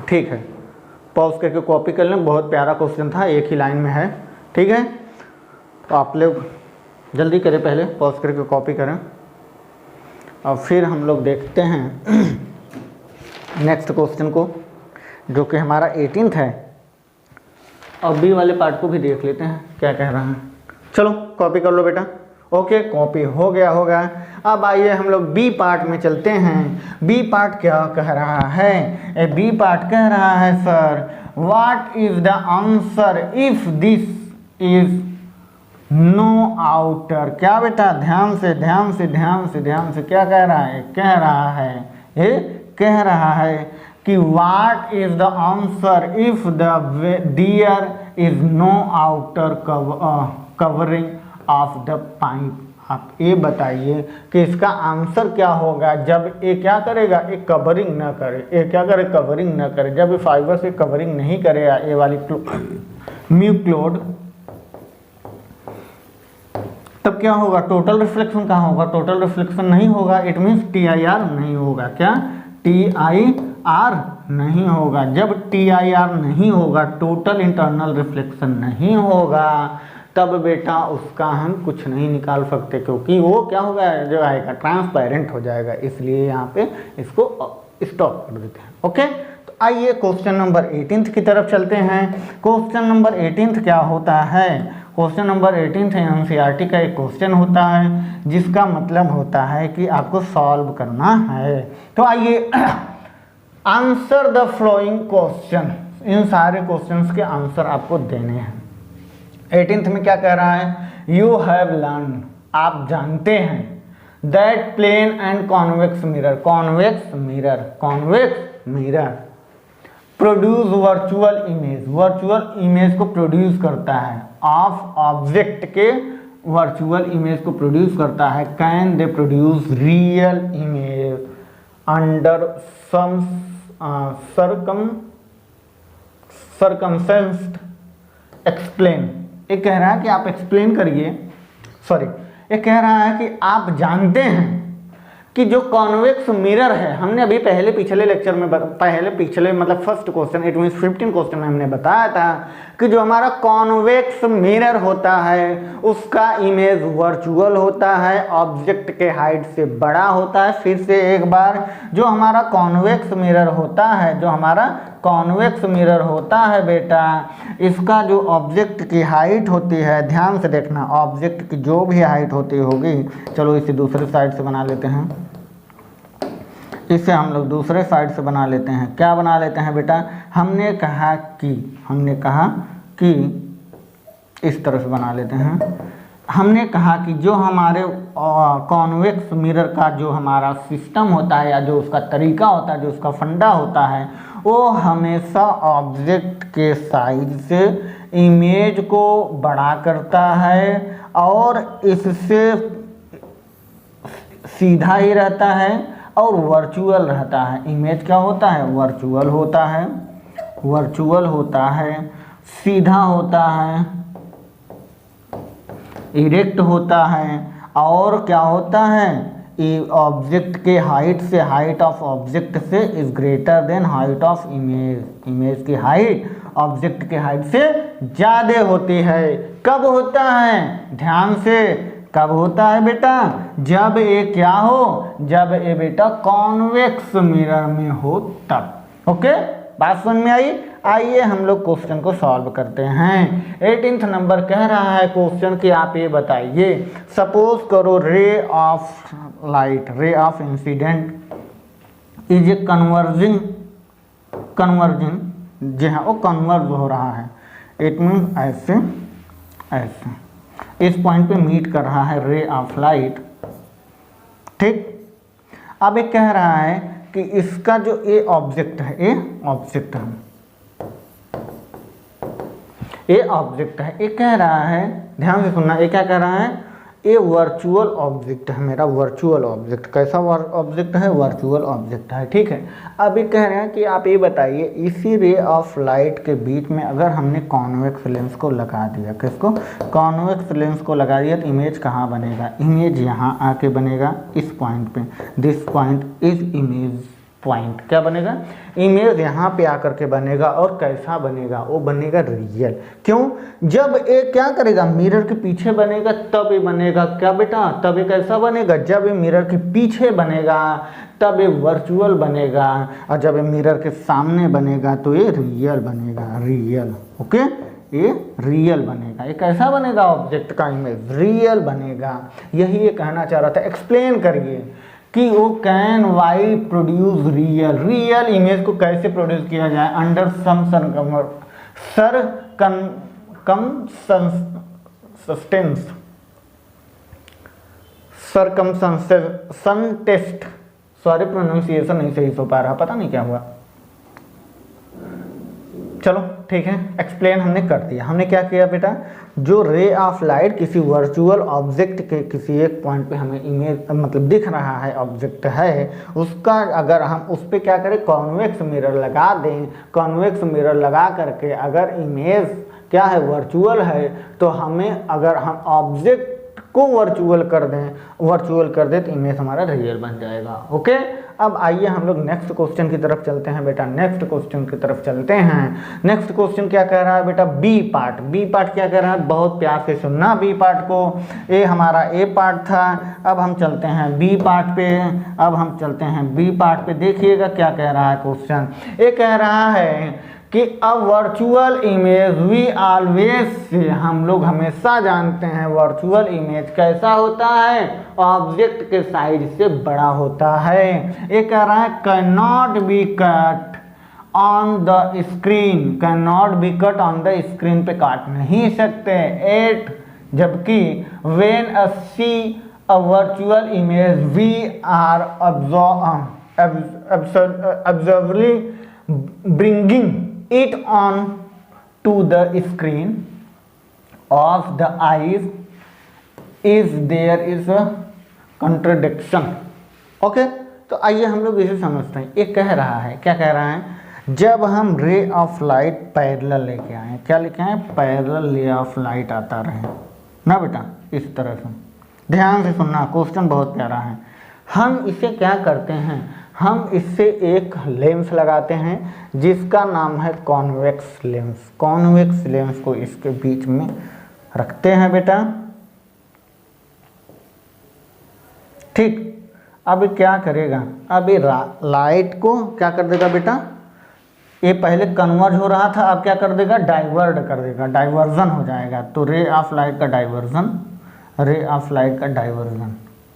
ठीक है, पॉज करके कॉपी कर लें। बहुत प्यारा क्वेश्चन था, एक ही लाइन में है, ठीक है। तो आप लोग जल्दी करें, पहले पॉज करके कॉपी करें और फिर हम लोग देखते हैं नेक्स्ट क्वेश्चन को, जो कि हमारा 18th है। और बी वाले पार्ट को भी देख लेते हैं क्या कह रहा है। चलो कॉपी कर लो बेटा। ओके कॉपी हो गया। अब आइए हम लोग बी पार्ट में चलते हैं। बी पार्ट क्या कह रहा है, बी पार्ट कह रहा है sir, what is the answer if this is no outer. क्या बेटा, ध्यान से क्या कह रहा है, कह रहा है कि what is the answer if the dear is no outer covering of the pipe. आप ये बताइए कि इसका आंसर क्या होगा जब ये क्या करेगा, ये कवरिंग ना करे, ये क्या करे, कवरिंग ना करे। जब ये फाइबर से कवरिंग नहीं करेगा, ये वाली म्यूक्लोड तब क्या होगा, टोटल रिफ्लेक्शन कहाँ होगा, टोटल रिफ्लेक्शन नहीं होगा, इट मीन्स TIR नहीं होगा। क्या TIR नहीं होगा। जब TIR नहीं होगा, टोटल इंटरनल रिफ्लेक्शन नहीं होगा, तब बेटा उसका हम कुछ नहीं निकाल सकते, क्योंकि वो क्या होगा, जो आएगा ट्रांसपेरेंट हो जाएगा। इसलिए यहाँ पे इसको स्टॉप कर देते हैं। ओके, तो आइए क्वेश्चन नंबर 18 की तरफ चलते हैं। क्वेश्चन नंबर 18 क्या होता है, क्वेश्चन नंबर 18 NCERT का एक क्वेश्चन होता है, जिसका मतलब होता है कि आपको सॉल्व करना है। तो आइए, आंसर द फ्लोइंग क्वेश्चन, इन सारे क्वेश्चंस के आंसर आपको देने हैं। 18th में क्या कह रहा है, यू हैव लर्न, आप जानते हैं, that plane and convex mirror, convex mirror produce virtual image को प्रोड्यूस करता है, ऑफ ऑब्जेक्ट के वर्चुअल इमेज को प्रोड्यूस करता है। Can they produce real image under some circumstances, explain. ये कह रहा है कि आप एक्सप्लेन करिए, ये कह रहा है कि आप जानते हैं कि जो कॉन्वेक्स मिरर है, हमने अभी पिछले लेक्चर में मतलब first question, it means 15 question में हमने बताया था कि जो हमारा कॉन्वेक्स मिरर होता है उसका इमेज वर्चुअल होता है, ऑब्जेक्ट के हाइट से बड़ा होता है। फिर से एक बार, जो हमारा कॉन्वेक्स मिरर होता है बेटा, इसका जो ऑब्जेक्ट की हाइट होती है, ध्यान से देखना, ऑब्जेक्ट की जो भी हाइट होती होगी, चलो इसे दूसरे साइड से बना लेते हैं, इसे हम लोग दूसरे साइड से बना लेते हैं। क्या बना लेते हैं बेटा, हमने कहा कि इस तरह से बना लेते हैं। हमने कहा कि जो हमारे कॉन्वेक्स मिरर का जो हमारा सिस्टम होता है, या जो उसका तरीका होता है, जो उसका फंडा होता है, वो हमेशा ऑब्जेक्ट के साइज से इमेज को बड़ा करता है और इससे सीधा ही रहता है और वर्चुअल रहता है। इमेज क्या होता है, वर्चुअल होता है, सीधा होता है, इरेक्ट होता है, और क्या होता है, ऑब्जेक्ट के हाइट से, हाइट ऑफ ऑब्जेक्ट से is greater then height of image की हाइट ऑब्जेक्ट के हाइट से ज़्यादा होती है। कब होता है, ध्यान से, कब होता है बेटा, जब ये क्या हो, जब ये बेटा कॉन्वेक्स मिरर में हो तब। ओके, बात समझ में आई। आइए हम लोग क्वेश्चन को सॉल्व करते हैं। 18th नंबर कह रहा है क्वेश्चन कि आप ये बताइए, सपोज करो ray of light, ray of incident is a converging, जी हाँ, वो कन्वर्ज हो रहा है, इट मीन्स ऐसे इस पॉइंट पे मीट कर रहा है रे ऑफ लाइट। ठीक, अब ये कह रहा है कि इसका जो ये ऑब्जेक्ट है, ये ऑब्जेक्ट है, ये कह रहा है, ध्यान से सुनना, ये क्या कह रहा है, ये वर्चुअल ऑब्जेक्ट है, मेरा वर्चुअल ऑब्जेक्ट। कैसा ऑब्जेक्ट है, वर्चुअल ऑब्जेक्ट है। ठीक है, अब ये कह रहे हैं कि आप ये बताइए, इसी रे ऑफ लाइट के बीच में अगर हमने कॉन्वेक्स लेंस को लगा दिया, किसको, कॉन्वेक्स लेंस को लगा दिया, तो इमेज कहाँ बनेगा, इमेज यहाँ आके बनेगा, इस पॉइंट पे, this point is image point. क्या बनेगा, इमेज यहाँ पे आकर के बनेगा, और कैसा बनेगा, वो बनेगा रियल। क्यों, जब ये क्या करेगा, मिरर के पीछे बनेगा तब ये बनेगा क्या बेटा, तब ये कैसा बनेगा, जब ये मिरर के पीछे बनेगा तब ये वर्चुअल बनेगा, और जब ये मिरर के सामने बनेगा तो ये रियल बनेगा, रियल। ओके, ये रियल बनेगा। ये कैसा बनेगा, ऑब्जेक्ट का इमेज रियल बनेगा। यही ये कहना चाह रहा था। एक्सप्लेन करिए कि वो can why produce real image को कैसे प्रोड्यूस किया जाए, under some circumstances test, sorry pronunciation नहीं सही हो पा रहा, पता नहीं क्या हुआ। चलो ठीक है, एक्सप्लेन हमने कर दिया। हमने क्या किया बेटा, जो रे ऑफ लाइट किसी वर्चुअल ऑब्जेक्ट के किसी एक पॉइंट पे हमें इमेज मतलब दिख रहा है, ऑब्जेक्ट है, उसका अगर हम उस पर क्या करें, कॉन्वेक्स मिरर लगा दें, कॉन्वेक्स मिरर लगा करके अगर इमेज क्या है, वर्चुअल है, तो हमें अगर हम ऑब्जेक्ट को वर्चुअल कर दें तो इमेज हमारा रियल बन जाएगा। ओके, अब आइए हम लोग नेक्स्ट क्वेश्चन की तरफ चलते हैं बेटा। नेक्स्ट क्वेश्चन की तरफ चलते हैं। नेक्स्ट क्वेश्चन क्या कह रहा है बेटा, बी पार्ट क्या कह रहा है, बहुत प्यार से सुनना बी पार्ट को। ए हमारा ए पार्ट था, अब हम चलते हैं बी पार्ट पे। देखिएगा क्या कह रहा है क्वेश्चन। ये कह रहा है कि a virtual image we always say, हम लोग हमेशा जानते हैं वर्चुअल इमेज कैसा होता है, ऑब्जेक्ट के साइज से बड़ा होता है। ये कह रहा है can not be cut on the screen, पे काट नहीं सकते। एट, जबकि when a see a virtual image we are ऑब्जर्वली bringing it on to the screen of the eyes there is a contradiction। Okay, तो आइए हम लोग इसे समझते हैं। ये कह रहा है, क्या कह रहा है, जब हम रे ऑफ लाइट पैरेलल लेके आए, क्या लेके आए, पैरेलल रे ऑफ लाइट आता रहे ना बेटा, इस तरह से ध्यान से सुनना, क्वेश्चन बहुत प्यारा है। हम इसे क्या करते हैं, हम इससे एक लेंस लगाते हैं जिसका नाम है कॉन्वेक्स लेंस। कॉन्वेक्स लेंस को इसके बीच में रखते हैं बेटा, ठीक। अब क्या करेगा, अब ये लाइट को क्या कर देगा बेटा, ये पहले कन्वर्ज हो रहा था, अब क्या कर देगा, डाइवर्ट कर देगा, डाइवर्जन हो जाएगा। तो रे ऑफ लाइट का डाइवर्जन,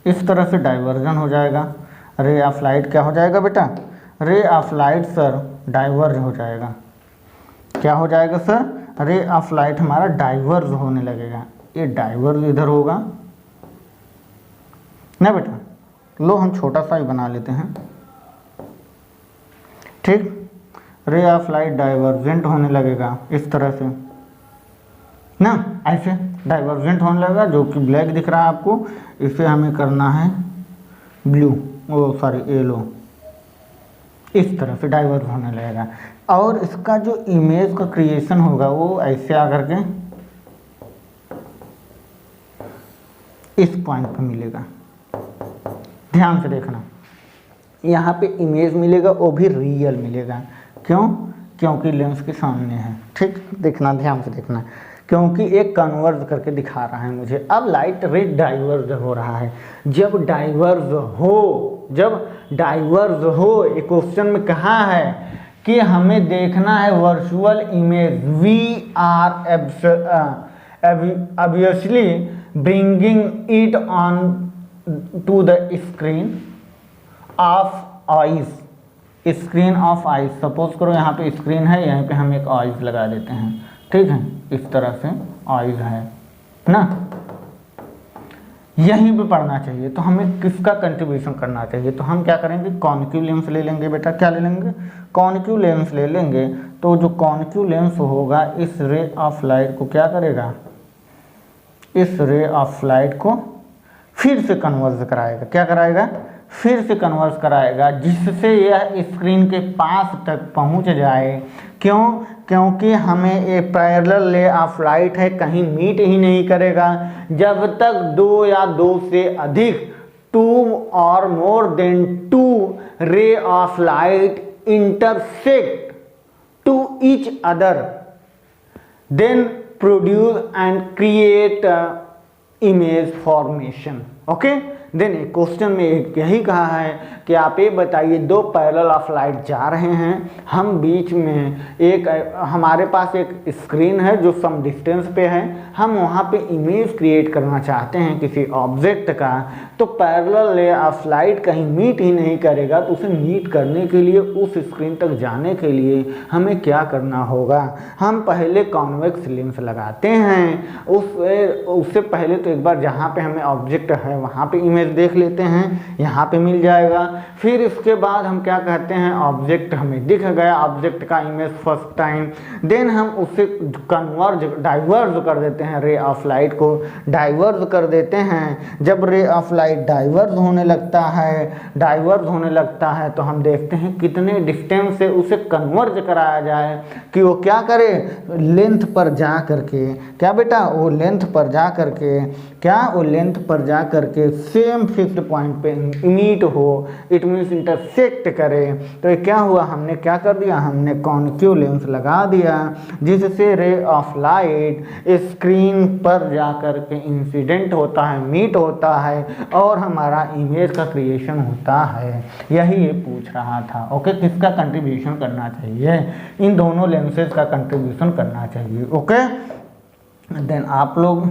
इस तरह से डाइवर्जन हो जाएगा। रे ऑफ लाइट क्या हो जाएगा बेटा, रे ऑफ लाइट सर डाइवर्ज हो जाएगा। क्या हो जाएगा सर, रे ऑफ लाइट हमारा डाइवर्ज होने लगेगा। ये डाइवर्ज इधर होगा ना बेटा, लो हम छोटा सा ही बना लेते हैं, ठीक। रे ऑफ लाइट डाइवर्जेंट होने लगेगा इस तरह से ना, ऐसे डाइवर्जेंट होने लगेगा, जो कि ब्लैक दिख रहा है आपको, इसे हमें करना है ब्लू, येलो, इस तरह से डाइवर्ज होने लगेगा। और इसका जो इमेज का क्रिएशन होगा वो ऐसे आकर के इस पॉइंट पे मिलेगा। ध्यान से देखना, यहाँ पे इमेज मिलेगा, वो भी रियल मिलेगा। क्यों, क्योंकि लेंस के सामने है, ठीक। देखना, ध्यान से देखना, क्योंकि एक कन्वर्ज करके दिखा रहा है मुझे। अब लाइट रे डाइवर्ज हो रहा है। जब डाइवर्ज हो, एक क्वेश्चन में कहा है कि हमें देखना है virtual image we are obviously bringing it on to the screen of eyes, suppose करो यहाँ पे स्क्रीन है, यहाँ पे हम एक आइज लगा देते हैं, ठीक है, इस तरह से आइज है ना, यहीं पे पढ़ना चाहिए। तो हमें किसका कंट्रीब्यूशन करना चाहिए, तो हम क्या करेंगे, कॉन्केव लेंस ले लेंगे बेटा। क्या ले लेंगे, कॉन्केव लेंस ले लेंगे। तो जो कॉन्केव लेंस होगा इस रे ऑफ लाइट को क्या करेगा, इस रे ऑफ लाइट को फिर से कन्वर्ज कराएगा। क्या कराएगा, फिर से कन्वर्ज कराएगा, जिससे यह स्क्रीन के पास तक पहुंच जाए। क्यों, क्योंकि हमें ये पैरेलल रे ऑफ लाइट है, कहीं मीट ही नहीं करेगा जब तक दो या दो से अधिक, 2 और मोर than 2 ray of light intersect to each other, then produce and create image formation. Okay, then question में यही कहा है कि आप ये बताइए, दो पैरेलल ऑफ लाइट जा रहे हैं, हम बीच में एक, हमारे पास एक स्क्रीन है जो सम डिस्टेंस पे है, हम वहाँ पे इमेज क्रिएट करना चाहते हैं किसी ऑब्जेक्ट का। तो पैरेलल रे ऑफ लाइट कहीं मीट ही नहीं करेगा, तो उसे मीट करने के लिए, उस स्क्रीन तक जाने के लिए हमें क्या करना होगा, हम पहले कॉन्वेक्स लेंस लगाते हैं। उससे पहले तो एक बार जहाँ पे हमें ऑब्जेक्ट है वहाँ पे इमेज देख लेते हैं, यहाँ पे मिल जाएगा। फिर इसके बाद हम क्या कहते हैं, ऑब्जेक्ट हमें दिख गया, ऑब्जेक्ट का इमेज फर्स्ट टाइम, देन हम उसे डाइवर्ज कर देते हैं, रे ऑफ लाइट को डाइवर्ज कर देते हैं। जब रे ऑफ लाइट डाइवर्ज होने लगता है तो हम देखते हैं कितने डिस्टेंस से उसे कन्वर्ज कराया जाए, कि वो क्या करे, लेंथ पर जा करके, क्या बेटा, वो लेंथ पर जा करके क्या वो लेंथ पर जा करके सेम फिक्स्ड पॉइंट पे इमीट हो, इट मीन्स इंटरसेक्ट करे। तो ये क्या हुआ, हमने क्या कर दिया, हमने कॉन्केव लेंस लगा दिया जिससे रे ऑफ लाइट स्क्रीन पर जा करके इंसिडेंट होता है, मीट होता है और हमारा इमेज का क्रिएशन होता है। यही ये पूछ रहा था। ओके, किसका कंट्रीब्यूशन करना चाहिए, इन दोनों लेंसेज का कंट्रीब्यूशन करना चाहिए। ओके, देन आप लोग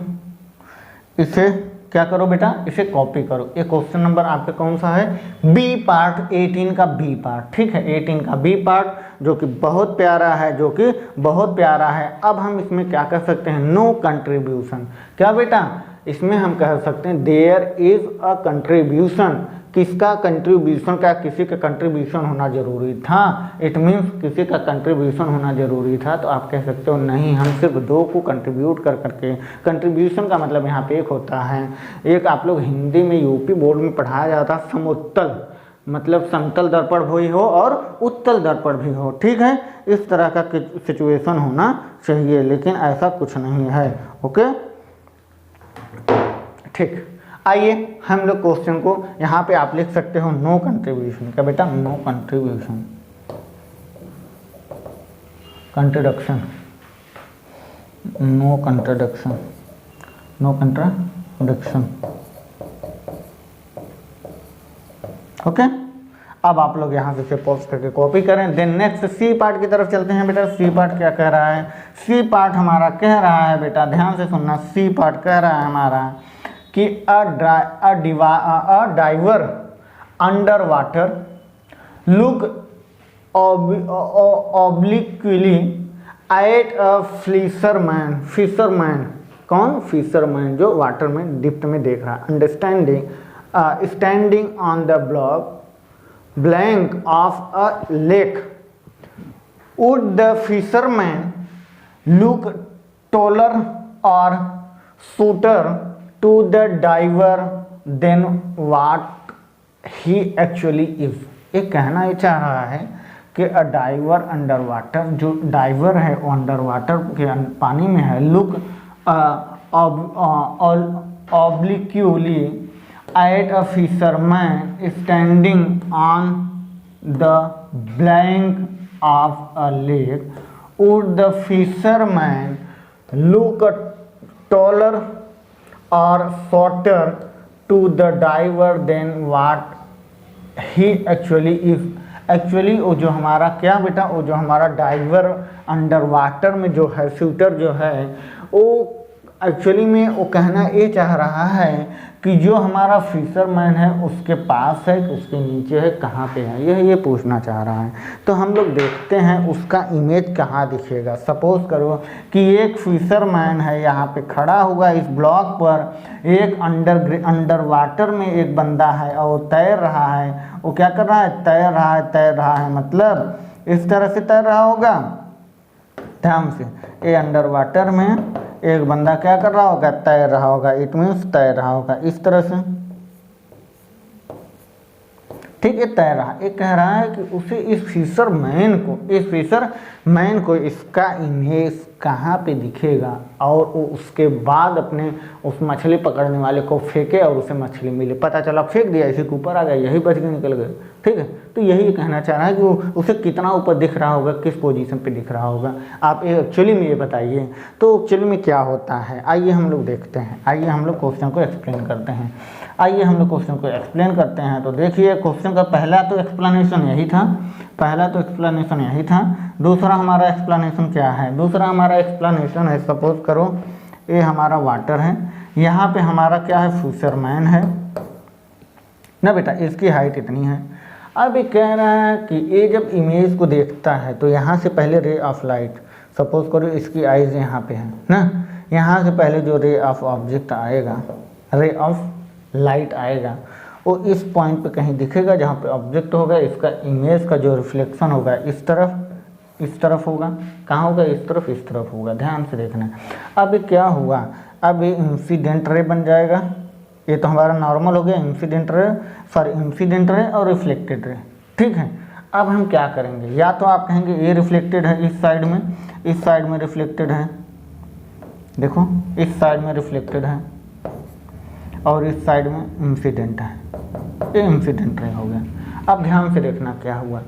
इसे क्या करो बेटा, इसे कॉपी करो। ये क्वेश्चन नंबर आपके कौन सा है, बी पार्ट, 18 का बी पार्ट। ठीक है, 18 का बी पार्ट जो कि बहुत प्यारा है, जो कि बहुत प्यारा है। अब हम इसमें क्या कर सकते हैं, नो कंट्रीब्यूशन। क्या बेटा, इसमें हम कह सकते हैं देयर इज अ कंट्रीब्यूशन। किसका कंट्रीब्यूशन, क्या किसी का कंट्रीब्यूशन होना जरूरी था, इट मीन्स किसी का कंट्रीब्यूशन होना जरूरी था। तो आप कह सकते हो नहीं, हम सिर्फ दो को कंट्रीब्यूट कर करके, कंट्रीब्यूशन का मतलब यहाँ पे एक होता है, एक आप लोग हिंदी में यूपी बोर्ड में पढ़ाया जाता है समुत्तल, मतलब समतल दर्पण भी हो और उत्तल दर्पण भी हो। ठीक है, इस तरह का सिचुएशन होना चाहिए, लेकिन ऐसा कुछ नहीं है। ओके, ठीक। आइए हम लोग क्वेश्चन को यहाँ पे आप लिख सकते हो नो कंट्रीब्यूशन। क्या बेटा, नो कंट्रीब्यूशन, कंट्रोडक्शन, नो कंट्रोडक्शन, नो कंट्राडिक्शन। ओके, अब आप लोग यहाँ से पॉज करके कॉपी करें। देन नेक्स्ट सी पार्ट की तरफ चलते हैं। बेटा सी पार्ट क्या कह रहा है, सी पार्ट हमारा कह रहा है, बेटा ध्यान से सुनना, सी पार्ट कह रहा है हमारा कि a diver under water look obliquely at a fisherman। Fisherman कौन, फिशरमैन जो वाटर में डिप्ट में देख रहा है। Understanding standing on the bank of a lake, would the fisherman look taller or shorter to the diver than what he actually is। ये कहना ये चाह रहा है कि अ डाइवर अंडर वाटर, जो डाइवर है वो अंडर वाटर के पानी में है, look obliquely at a fisherman standing on the bank of a lake, would the fisherman look taller or shorter to the diver than what he actually is। Actually वो जो हमारा क्या बेटा, वो जो हमारा डाइवर अंडर वाटर में जो है, शूटर जो है, वो एक्चुअली में वो कहना ये चाह रहा है कि जो हमारा फिशरमैन है उसके पास है कि उसके नीचे है, कहाँ पे है, ये पूछना चाह रहा है। तो हम लोग देखते हैं उसका इमेज कहाँ दिखेगा। सपोज करो कि एक फिशरमैन है यहाँ पे खड़ा हुआ इस ब्लॉक पर, एक अंडर वाटर में एक बंदा है और तैर रहा है। वो क्या कर रहा है, तैर रहा है, मतलब इस तरह से तैर रहा होगा। ध्यान से, ये अंडर वाटर में एक बंदा क्या कर रहा होगा, तैर रहा होगा, इट मीन्स तैर रहा होगा इस तरह से। ठीक है, तैर रहा, ये कह रहा है कि उसे इस फिशरमैन को इसका इमेज कहाँ पे दिखेगा और वो उसके बाद अपने उस मछली पकड़ने वाले को फेंके और उसे मछली मिले। पता चला फेंक दिया, इसी के ऊपर आ गया, यही बच के निकल गए। ठीक है, तो यही कहना चाह रहा है कि वो उसे कितना ऊपर दिख रहा होगा, किस पोजीशन पे दिख रहा होगा, आप एक्चुअली में ये बताइए। तो एक्चुअली में क्या होता है, आइए हम लोग देखते हैं, आइए हम लोग क्वेश्चन को एक्सप्लेन करते हैं। आइए हम लोग क्वेश्चन को एक्सप्लेन करते हैं। तो देखिए क्वेश्चन का पहला तो एक्सप्लेनेशन यही था, दूसरा हमारा एक्सप्लेनेशन क्या है, दूसरा हमारा एक्सप्लेनेशन है, सपोज करो ये हमारा वाटर है, यहाँ पे हमारा क्या है, फिशरमैन है ना बेटा, इसकी हाइट इतनी है। अब ये कह रहा है कि ये जब इमेज को देखता है तो यहाँ से पहले रे ऑफ लाइट, सपोज करो इसकी आइज यहाँ पे है ना, यहाँ से पहले जो रे ऑफ ऑब्जेक्ट आएगा, रे ऑफ लाइट आएगा, वो इस पॉइंट पे कहीं दिखेगा जहाँ पे ऑब्जेक्ट होगा। इसका इमेज का जो रिफ्लेक्शन होगा इस तरफ होगा, कहाँ होगा, इस तरफ होगा। ध्यान से देखना। अब ये क्या हुआ, अब ये इंसिडेंट रे बन जाएगा। ये तो हमारा नॉर्मल हो गया, इंसिडेंट रे और रिफ्लेक्टेड रे। ठीक है, अब हम क्या करेंगे, या तो आप कहेंगे ये रिफ्लेक्टेड है इस साइड में रिफ्लेक्टेड है, देखो इस साइड में रिफ्लेक्टेड है, और इस साइड में इंसिडेंट है, ये इंसिडेंट रे हो गया। अब ध्यान से देखना क्या हुआ।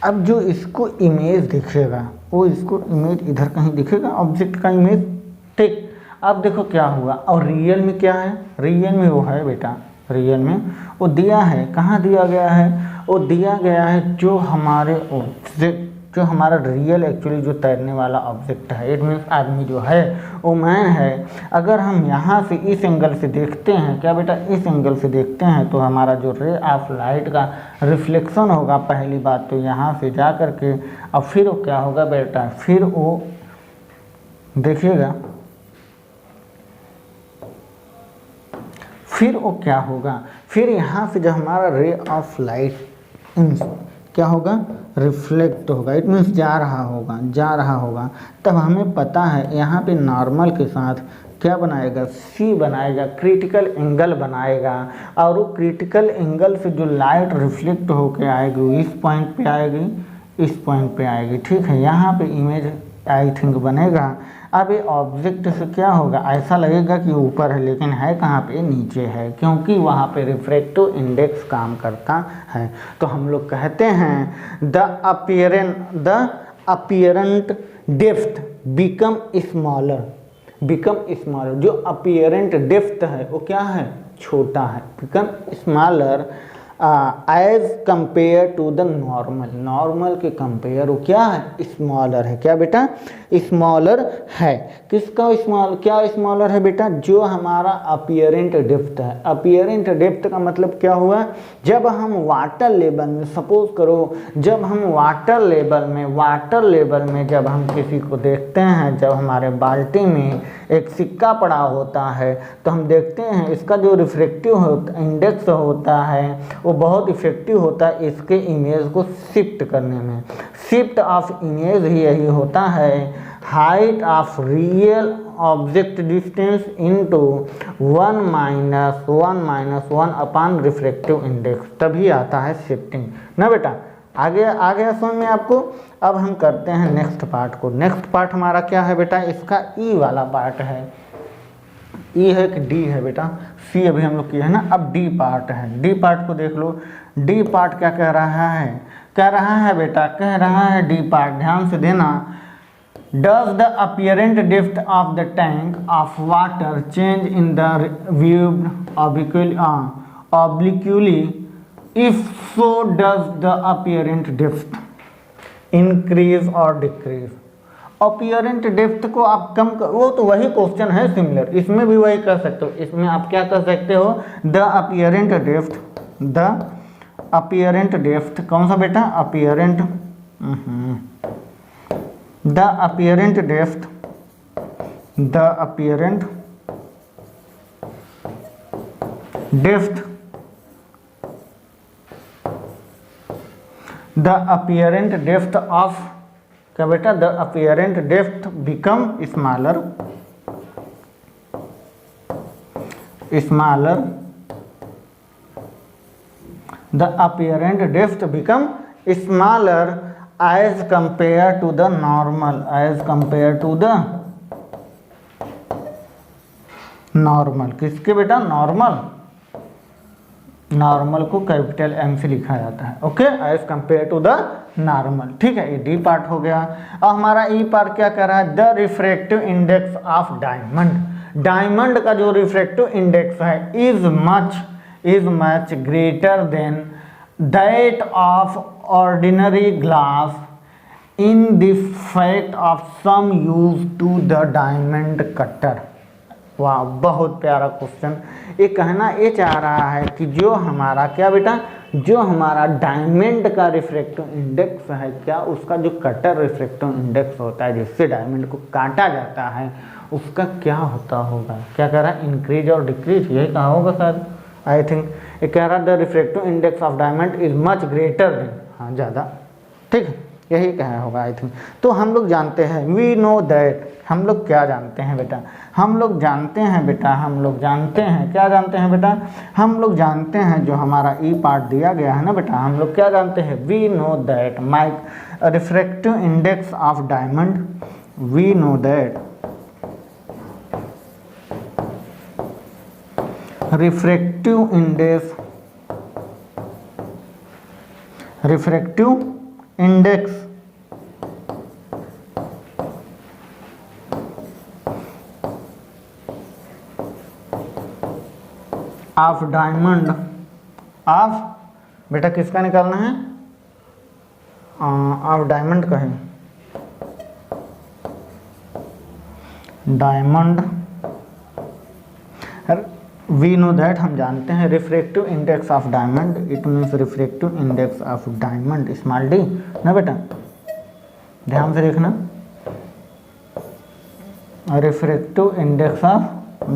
अब जो इसको इमेज दिखेगा वो इसको इमेज इधर कहीं दिखेगा, ऑब्जेक्ट का इमेज, ठीक। अब देखो क्या हुआ, और रियल में क्या है, रियल में वो है बेटा, रियल में वो दिया है, कहाँ दिया गया है, वो दिया गया है जो हमारे ऑब्जेक्ट, जो हमारा रियल एक्चुअली जो तैरने वाला ऑब्जेक्ट है, इट मीन्स आदमी जो है वो मैन है। अगर हम यहाँ से इस एंगल से देखते हैं, क्या बेटा, इस एंगल से देखते हैं, तो हमारा जो रे ऑफ लाइट का रिफ्लेक्शन होगा, पहली बात तो यहाँ से जा कर के, अब फिर वो क्या होगा बेटा, फिर वो देखिएगा, फिर वो क्या होगा, फिर यहाँ से जब हमारा रे ऑफ लाइट क्या होगा, रिफ्लेक्ट होगा, इट मीन्स जा रहा होगा, तब हमें पता है यहाँ पे नॉर्मल के साथ क्या बनाएगा, सी बनाएगा, क्रिटिकल एंगल बनाएगा, और वो क्रिटिकल एंगल से जो लाइट रिफ्लेक्ट होके आएगी वो इस पॉइंट पे आएगी, इस पॉइंट पे आएगी, ठीक है। यहाँ पे इमेज आई थिंक बनेगा। अब ये ऑब्जेक्ट से क्या होगा, ऐसा लगेगा कि ऊपर है, लेकिन है कहाँ पे, नीचे है, क्योंकि वहाँ पे रिफ्रैक्टिव इंडेक्स काम करता है। तो हम लोग कहते हैं the apparent depth become smaller, जो अपीयरेंट डेप्थ है वो क्या है, छोटा है, become smaller as compare to the normal के कंपेयर वो क्या है, स्मॉलर है, क्या बेटा, स्मॉलर है। किसका स्मॉल, क्या स्मॉलर है बेटा, जो हमारा अपीयरेंट डेप्थ है। अपीयरेंट डेप्थ का मतलब क्या हुआ, जब हम वाटर लेवल में, सपोज करो जब हम वाटर लेवल में जब हम किसी को देखते हैं, जब हमारे बाल्टी में एक सिक्का पड़ा होता है, तो हम देखते हैं इसका जो रिफ्रैक्टिव इंडेक्स होता है वो बहुत इफेक्टिव होता है इसके इमेज को शिफ्ट करने में। शिफ्ट ऑफ इमेज ही यही होता है height of real object distance into 1 upon refractive index, तभी आता है शिफ्टिंग ना बेटा। आगे समझ में आपको। अब हम करते हैं नेक्स्ट पार्ट को। नेक्स्ट पार्ट हमारा क्या है बेटा, इसका ई वाला पार्ट है। ई है कि डी है बेटा, सी अभी हम लोग किए हैं ना, अब डी पार्ट है। डी पार्ट को देख लो, डी पार्ट क्या कह रहा है, कह रहा है बेटा, कह रहा है डी पार्ट, ध्यान से देना। Does the apparent depth of the tank of water change in the viewed obliquely? If so, does the apparent depth increase or decrease? Apparent depth को आप कम कर, वो तो वही क्वेश्चन है सिमिलर, इसमें भी वही कर सकते हो। इसमें आप क्या कर सकते हो, द अपीयरेंट डेप्थ कौन सा बेटा, द अपीयरेंट डेप्थ ऑफ क्या बेटा, the apparent depth become smaller the apparent depth become smaller as compare to the normal, किसके बेटा, नॉर्मल को कैपिटल एम से लिखा जाता है, okay, as compare to the normal, ठीक है। ये डी पार्ट हो गया। अब हमारा ई पार्ट क्या कर रहा है, the refractive index of diamond का जो रिफ्रैक्टिव इंडेक्स है is much greater than that of ordinary glass in the fact of some use to the diamond cutter. वाह, बहुत प्यारा क्वेश्चन। ये कहना ये चाह रहा है कि जो हमारा क्या बेटा, जो हमारा डायमंड का रिफ्रैक्टिव इंडेक्स है, क्या उसका जो कटर रिफ्रैक्टिव इंडेक्स होता है जिससे डायमंड को काटा जाता है, उसका क्या होता होगा, क्या कह रहा है, इंक्रीज और डिक्रीज, यही कहा होगा शायद, आई थिंक। ये कह रहा है the refractive index of diamond is much greater then, हाँ ज़्यादा, ठीक है, यही कहा होगा आई थिंक। तो हम लोग जानते हैं, वी नो दैट, हम लोग क्या जानते हैं बेटा, हम लोग जानते हैं क्या जानते हैं, हम लोग जानते हैं जो हमारा ई पार्ट दिया गया है ना बेटा, हम लोग क्या जानते हैं, we know that my refractive index of diamond, we know that refractive index of diamond of, बेटा किसका निकालना है, ऑफ डायमंड का है, डायमंड। वी नो दैट, हम जानते हैं refractive index of diamond, it means refractive index of diamond small d ना बेटा, ध्यान से देखना। Refractive index of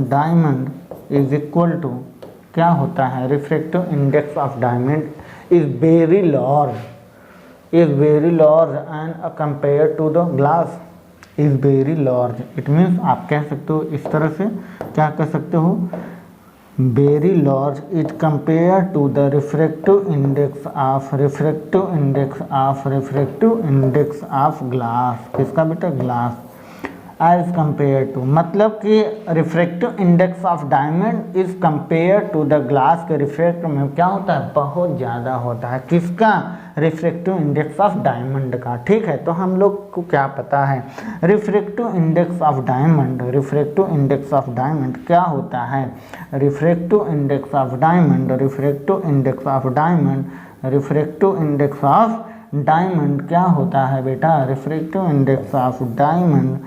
diamond is equal to, क्या होता है, refractive index of diamond is very large and compare to the glass is very large. It means आप कह सकते हो इस तरह से, क्या कह सकते हो, very large is compare to the refractive index of glass. किसका बेटा, ग्लास। एज कंपेयर टू मतलब कि refractive index of diamond is compare to the glass के रिफ्रैक्ट में क्या होता है, बहुत ज़्यादा होता है। किसका, रिफ्रैक्टिव इंडेक्स ऑफ डायमंड का। ठीक है, तो हम लोग को क्या पता है, रिफ्रैक्टिव इंडेक्स ऑफ डायमंड क्या होता है, रिफ्रैक्टिव इंडेक्स ऑफ डायमंड क्या होता है बेटा, रिफ्रैक्टिव इंडेक्स ऑफ डायमंड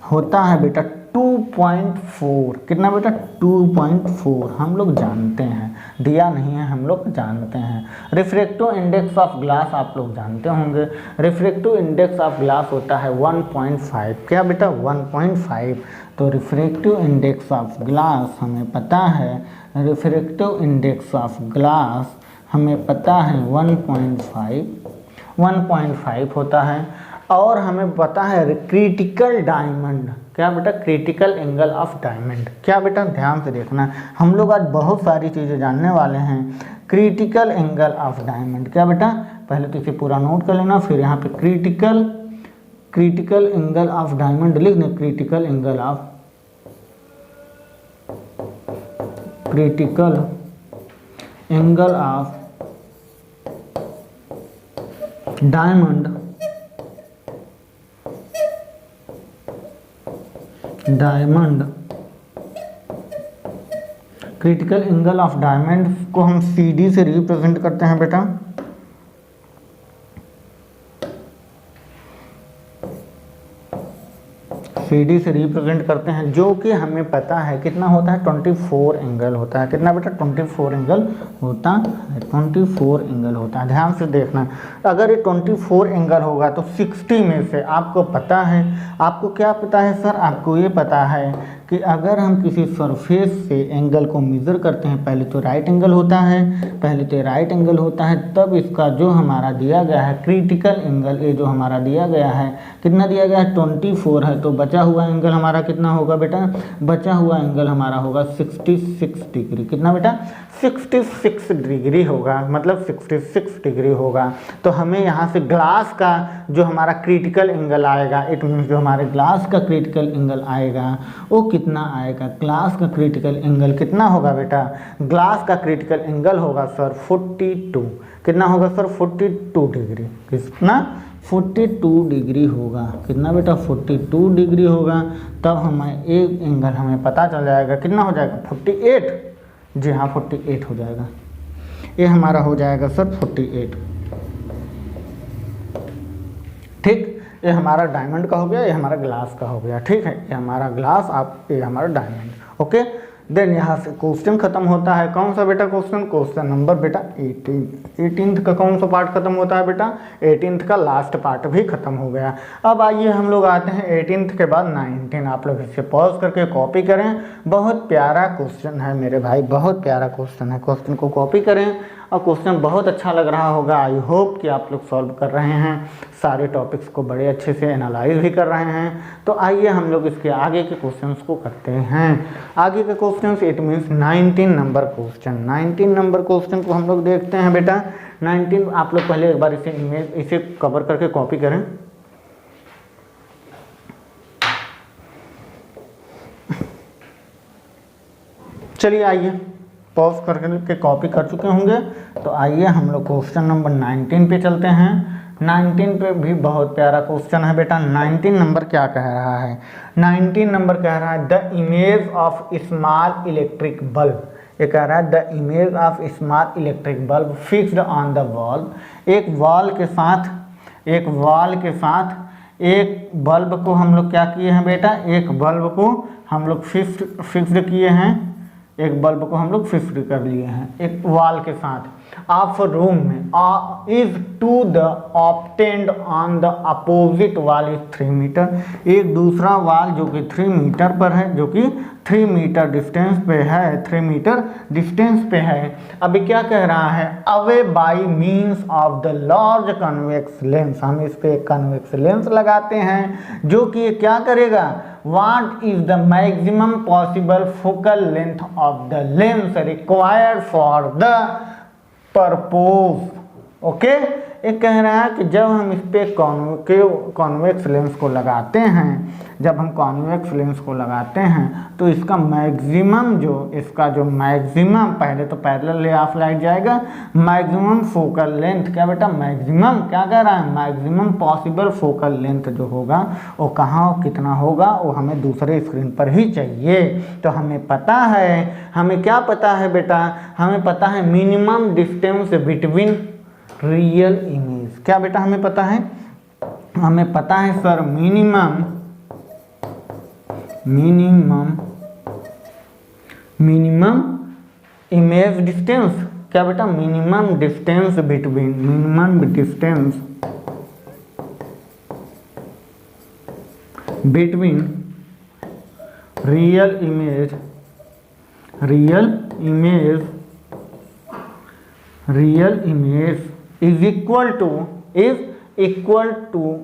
होता है बेटा 2.4। कितना बेटा, 2.4 हम लोग जानते हैं, दिया नहीं है, हम लोग जानते हैं। रिफ्रैक्टिव इंडेक्स ऑफ ग्लास आप लोग जानते होंगे, रिफ्रैक्टिव इंडेक्स ऑफ ग्लास होता है 1.5। क्या बेटा, 1.5। तो रिफ्रैक्टिव इंडेक्स ऑफ ग्लास हमें पता है, रिफ्रैक्टिव इंडेक्स ऑफ ग्लास हमें पता है 1.5 होता है। और हमें पता है क्रिटिकल डायमंड, क्या बेटा, क्रिटिकल एंगल ऑफ डायमंड। क्या बेटा, ध्यान से देखना, हम लोग आज बहुत सारी चीज़ें जानने वाले हैं। क्रिटिकल एंगल ऑफ डायमंड, क्या बेटा, पहले तो इसे पूरा नोट कर लेना, फिर यहाँ पे क्रिटिकल एंगल ऑफ डायमंड लिख दें, critical angle of diamond critical angle of diamond को हम CD से रिप्रेजेंट करते हैं बेटा, CD से रिप्रेजेंट करते हैं, जो कि हमें पता है कितना होता है, 24 एंगल होता है। कितना बेटा, 24 एंगल होता है, 24 एंगल होता है। ध्यान से देखना, अगर ये 24 एंगल होगा तो 60 में से आपको पता है, आपको क्या पता है सर, आपको ये पता है कि अगर हम किसी सरफेस से एंगल को मेज़र करते हैं, पहले तो राइट एंगल होता है, तब इसका जो हमारा दिया गया है क्रिटिकल एंगल, ये जो हमारा दिया गया है, कितना दिया गया है, 24 है, तो बचा हुआ एंगल हमारा कितना होगा बेटा, बचा हुआ एंगल हमारा होगा 66 डिग्री। कितना बेटा, 66 डिग्री होगा, मतलब 66 डिग्री होगा। तो हमें यहाँ से ग्लास का जो हमारा क्रिटिकल एंगल आएगा, इट मीन्स जो हमारे ग्लास का क्रिटिकल एंगल आएगा वो कितना आएगा, ग्लास का क्रिटिकल एंगल कितना होगा बेटा, ग्लास का क्रिटिकल एंगल होगा सर 42। कितना होगा सर, 42 डिग्री। कितना, 42 डिग्री होगा। कितना बेटा, 42 डिग्री होगा। तब हमें एक एंगल हमें पता चल जाएगा, कितना हो जाएगा, 48। जी हाँ, 48 हो जाएगा, ये हमारा हो जाएगा सर 48। ठीक, ये हमारा डायमंड का हो गया, ये हमारा ग्लास का हो गया। ठीक है, ये हमारा ग्लास, ये हमारा डायमंड। ओके, देन यहाँ से क्वेश्चन खत्म होता है। कौन सा बेटा क्वेश्चन नंबर बेटा 18th का कौन सा पार्ट खत्म होता है बेटा, 18th का लास्ट पार्ट भी खत्म हो गया। अब आइए हम लोग आते हैं 18th के बाद 19। आप लोग इसे पॉज करके कॉपी करें, बहुत प्यारा क्वेश्चन है मेरे भाई, बहुत प्यारा क्वेश्चन है। क्वेश्चन को कॉपी करें और क्वेश्चन बहुत अच्छा लग रहा होगा। आई होप कि आप लोग सॉल्व कर रहे हैं, सारे टॉपिक्स को बड़े अच्छे से एनालाइज भी कर रहे हैं। तो आइए हम लोग इसके आगे के क्वेश्चंस को करते हैं। आगे के questions, it means 19 number question. 19 number question को हम लोग देखते हैं बेटा। 19 आप लोग पहले एक बार इसे कवर करके कॉपी करें। चलिए आइए, पॉज करके कॉपी कर चुके होंगे, तो आइए हम लोग क्वेश्चन नंबर 19 पे चलते हैं। 19 पे भी बहुत प्यारा क्वेश्चन है बेटा। 19 नंबर क्या कह रहा है? 19 नंबर कह रहा है the image of small electric bulb. ये कह रहा है the image of small electric bulb fixed on the wall. एक वॉल के साथ एक बल्ब को हम लोग क्या किए हैं बेटा? एक बल्ब को हम लोग फिक्स्ड किए हैं, एक बल्ब को हम लोग फिक्स्ड कर लिए हैं एक वॉल के साथ। ऑफ रूम में is to the obtained on the opposite wall is 3 metre. एक दूसरा वॉल जो कि 3 मीटर पर है, जो कि 3 मीटर डिस्टेंस पे है, 3 मीटर डिस्टेंस पे है। अभी क्या कह रहा है? Away by means of the large convex lens. हम इस पे कन्वेक्स लेंस लगाते हैं जो कि ये क्या करेगा? What is the maximum possible focal length of the lens required for the purpose? Okay, एक कह रहा है कि जब हम इस पे कॉन्वेक्स लेंस को लगाते हैं, जब हम कॉन्वेक्स लेंस को लगाते हैं तो इसका मैक्सिमम पहले तो पैरेलल रे ऑफ लाइट जाएगा, मैक्सिमम फोकल लेंथ क्या बेटा? मैक्सिमम क्या कह रहा है? मैक्सिमम पॉसिबल फोकल लेंथ जो होगा वो कहाँ कितना होगा, वो हमें दूसरे स्क्रीन पर ही चाहिए। तो हमें पता है, हमें क्या पता है बेटा? हमें पता है minimum distance between real image. क्या बेटा हमें पता है? हमें पता है सर मिनिमम इमेज डिस्टेंस। क्या बेटा? Minimum distance between real image is equal to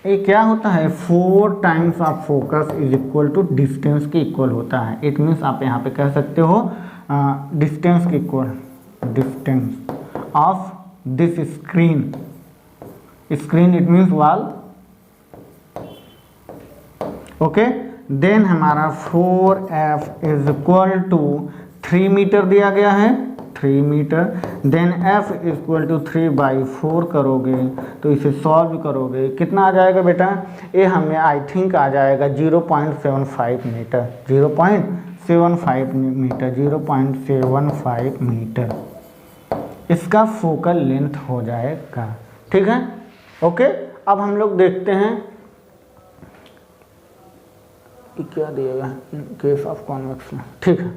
ये क्या होता है? 4 times of focus is equal to distance के इक्वल होता है। इट मीन्स आप यहाँ पे कह सकते हो डिस्टेंस के equal, distance of this screen it means wall. Okay, then हमारा 4f is equal to 3 metre दिया गया है, 3 मीटर। देन f इक्वल टू 3/4 करोगे तो इसे सॉल्व करोगे, कितना आ जाएगा बेटा? ये हमें आई थिंक आ जाएगा 0.75 मीटर, 0.75 मीटर इसका फोकल लेंथ हो जाएगा। ठीक है, ओके। अब हम लोग देखते हैं क्या दिएगा इन केस ऑफ कॉन्वेक्स में। ठीक है,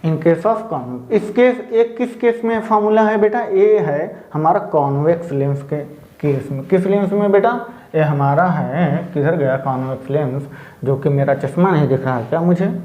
इन केस ऑफ कॉन्वेक्स, इस केस एक किस केस में फॉर्मूला है बेटा? ये है हमारा कॉन्वेक्स लेंस के केस में। किस लेंस में बेटा? ये हमारा है, किधर गया कॉन्वेक्स लेंस? जो कि मेरा चश्मा नहीं दिख रहा है क्या मुझे?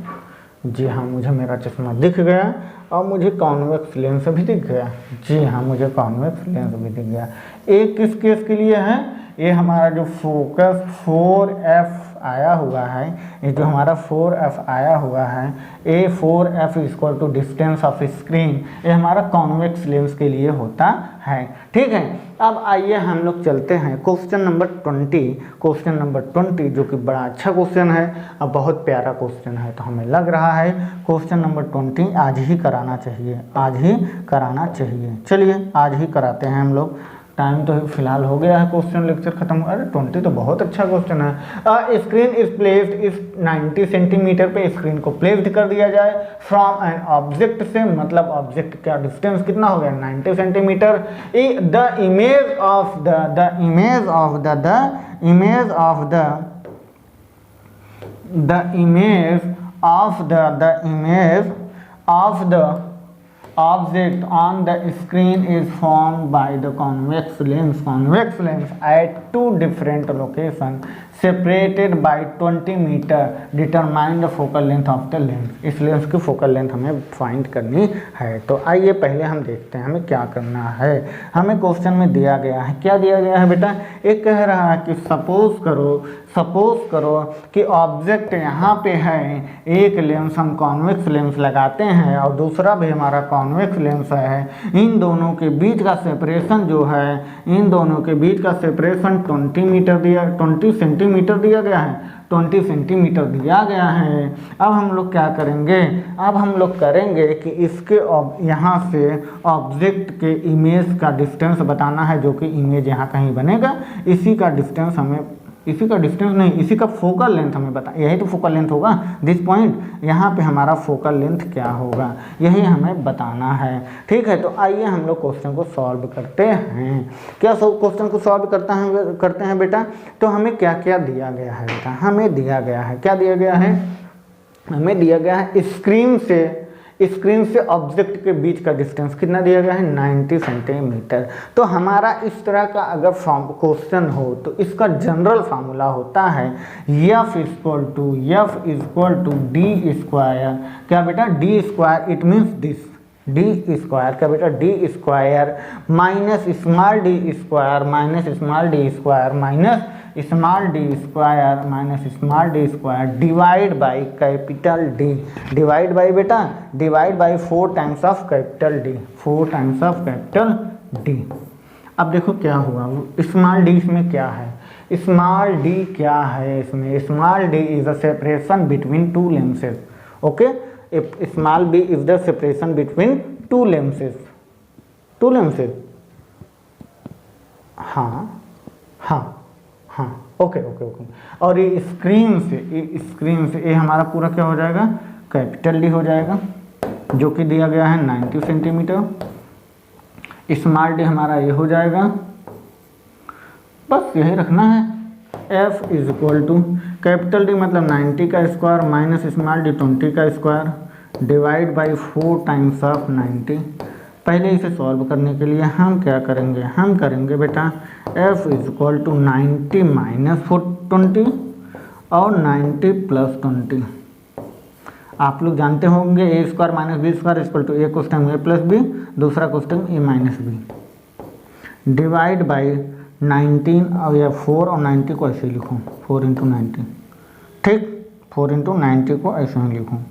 जी हाँ, मुझे मेरा चश्मा दिख गया और मुझे कॉन्वेक्स लेंस भी दिख गया। जी हाँ, मुझे कॉन्वेक्स लेंस भी दिख गया। एक किस केस के लिए है? ये हमारा जो फोकस 4f आया हुआ है, ये जो हमारा 4f आया हुआ है, a 4f equal to distance of screen, ये हमारा कॉन्वेक्स लेंस के लिए होता है। ठीक है, अब आइए हम लोग चलते हैं क्वेश्चन नंबर 20। क्वेश्चन नंबर 20 जो कि बड़ा अच्छा क्वेश्चन है और बहुत प्यारा क्वेश्चन है, तो हमें लग रहा है क्वेश्चन नंबर 20 आज ही कराना चाहिए। चलिए आज ही कराते हैं हम लोग। टाइम तो फिलहाल हो गया है, क्वेश्चन लेक्चर खत्म। अरे 20 तो बहुत अच्छा क्वेश्चन है। स्क्रीन इज प्लेस्ड इस 90 सेंटीमीटर पे स्क्रीन को प्लेस्ड कर दिया जाए फ्रॉम एन ऑब्जेक्ट से, मतलब ऑब्जेक्ट का डिस्टेंस कितना हो गया? 90 centimetre. The image of the object on the screen is formed by the convex lens at 2 different locations separated by 20 meter. Determine the focal length of the lens. इस lens की focal length हमें find करनी है। तो आइए पहले हम देखते हैं हमें क्या करना है। हमें क्वेश्चन में दिया गया है, क्या दिया गया है बेटा? एक कह रहा है कि सपोज करो कि ऑब्जेक्ट यहाँ पे है, एक लेंस हम कॉन्वेक्स लेंस लगाते हैं और दूसरा भी हमारा कॉन्वेक्स लेंस है। इन दोनों के बीच का सेपरेशन जो है, 20 सेंटीमीटर सेंटीमीटर दिया गया है, 20 सेंटीमीटर दिया गया है। अब हम लोग क्या करेंगे, अब हम लोग करेंगे कि इसके यहाँ से ऑब्जेक्ट के इमेज का डिस्टेंस बताना है, जो कि इमेज यहाँ कहीं बनेगा, इसी का डिस्टेंस हमें, इसी का डिस्टेंस नहीं, इसी का फोकल लेंथ हमें बता, यही तो फोकल लेंथ होगा, दिस पॉइंट, यहाँ पे हमारा फोकल लेंथ क्या होगा, यही हमें बताना है। ठीक है, तो आइए हम लोग क्वेश्चन को सॉल्व करते हैं। क्या क्वेश्चन को सॉल्व करते हैं बेटा। तो हमें क्या क्या दिया गया है बेटा, हमें दिया गया है, क्या दिया गया है, हमें दिया गया है स्क्रीन से ऑब्जेक्ट के बीच का डिस्टेंस कितना दिया गया है, 90 सेंटीमीटर। तो हमारा इस तरह का अगर क्वेश्चन हो तो इसका जनरल फार्मूला होता है F equal to D square, क्या बेटा, D square, it means this, D square, क्या बेटा, D square minus small D square minus small D square minus small D square minus small D square divide by capital D, divide by बेटा, divide by 4 times of capital D, 4 times of capital D. अब देखो क्या हुआ, small D इसमें क्या है, small D क्या है इसमें, small d is the separation between two lenses. Okay, small b is the separation between two lenses, two lenses, हाँ हाँ हाँ, ओके ओके ओके। और ये स्क्रीन से ये हमारा पूरा क्या हो जाएगा, कैपिटल डी हो जाएगा, जो कि दिया गया है 90 सेंटीमीटर। स्मॉल डी हमारा ये हो जाएगा, बस यही रखना है। F is equal to capital d मतलब 90 का स्क्वायर माइनस स्मॉल डी 20 का square divide by 4 times of 90। पहले इसे सॉल्व करने के लिए हम क्या करेंगे, हम करेंगे बेटा F is equal to 90 minus 20 और 90 प्लस 20। आप लोग जानते होंगे A square minus B square equal to A question A plus B, दूसरा question A minus B, divide by 19 और या 4 और 90 को ऐसे लिखूँ, 4 इंटू 90, ठीक, 4 इंटू 90 को ऐसे ही लिखूँ।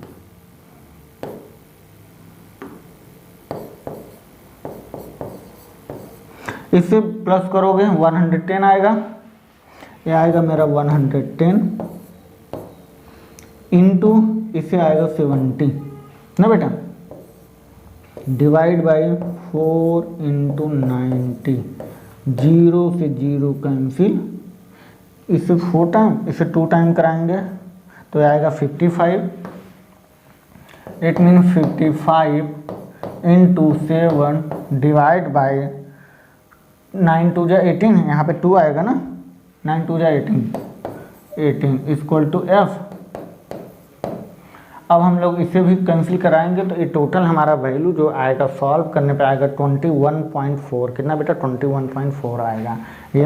इससे प्लस करोगे 110 आएगा, ये आएगा मेरा 110 इंटू इससे आएगा 70 ना बेटा, डिवाइड बाई 4 इंटू 90, 0 से 0 कैंसिल, इसे 4 टाइम, इसे 2 टाइम कराएंगे तो आएगा 55, it means 55 into 7 divide by 9 2 जा 18, यहाँ पे 2 आएगा ना, 9 2 जा 18 इक्वल टू F। अब हम लोग इसे भी कैंसिल कराएंगे तो ये टोटल हमारा वैल्यू जो आएगा सॉल्व करने पे आएगा 21.4, कितना बेटा, 21.4 आएगा।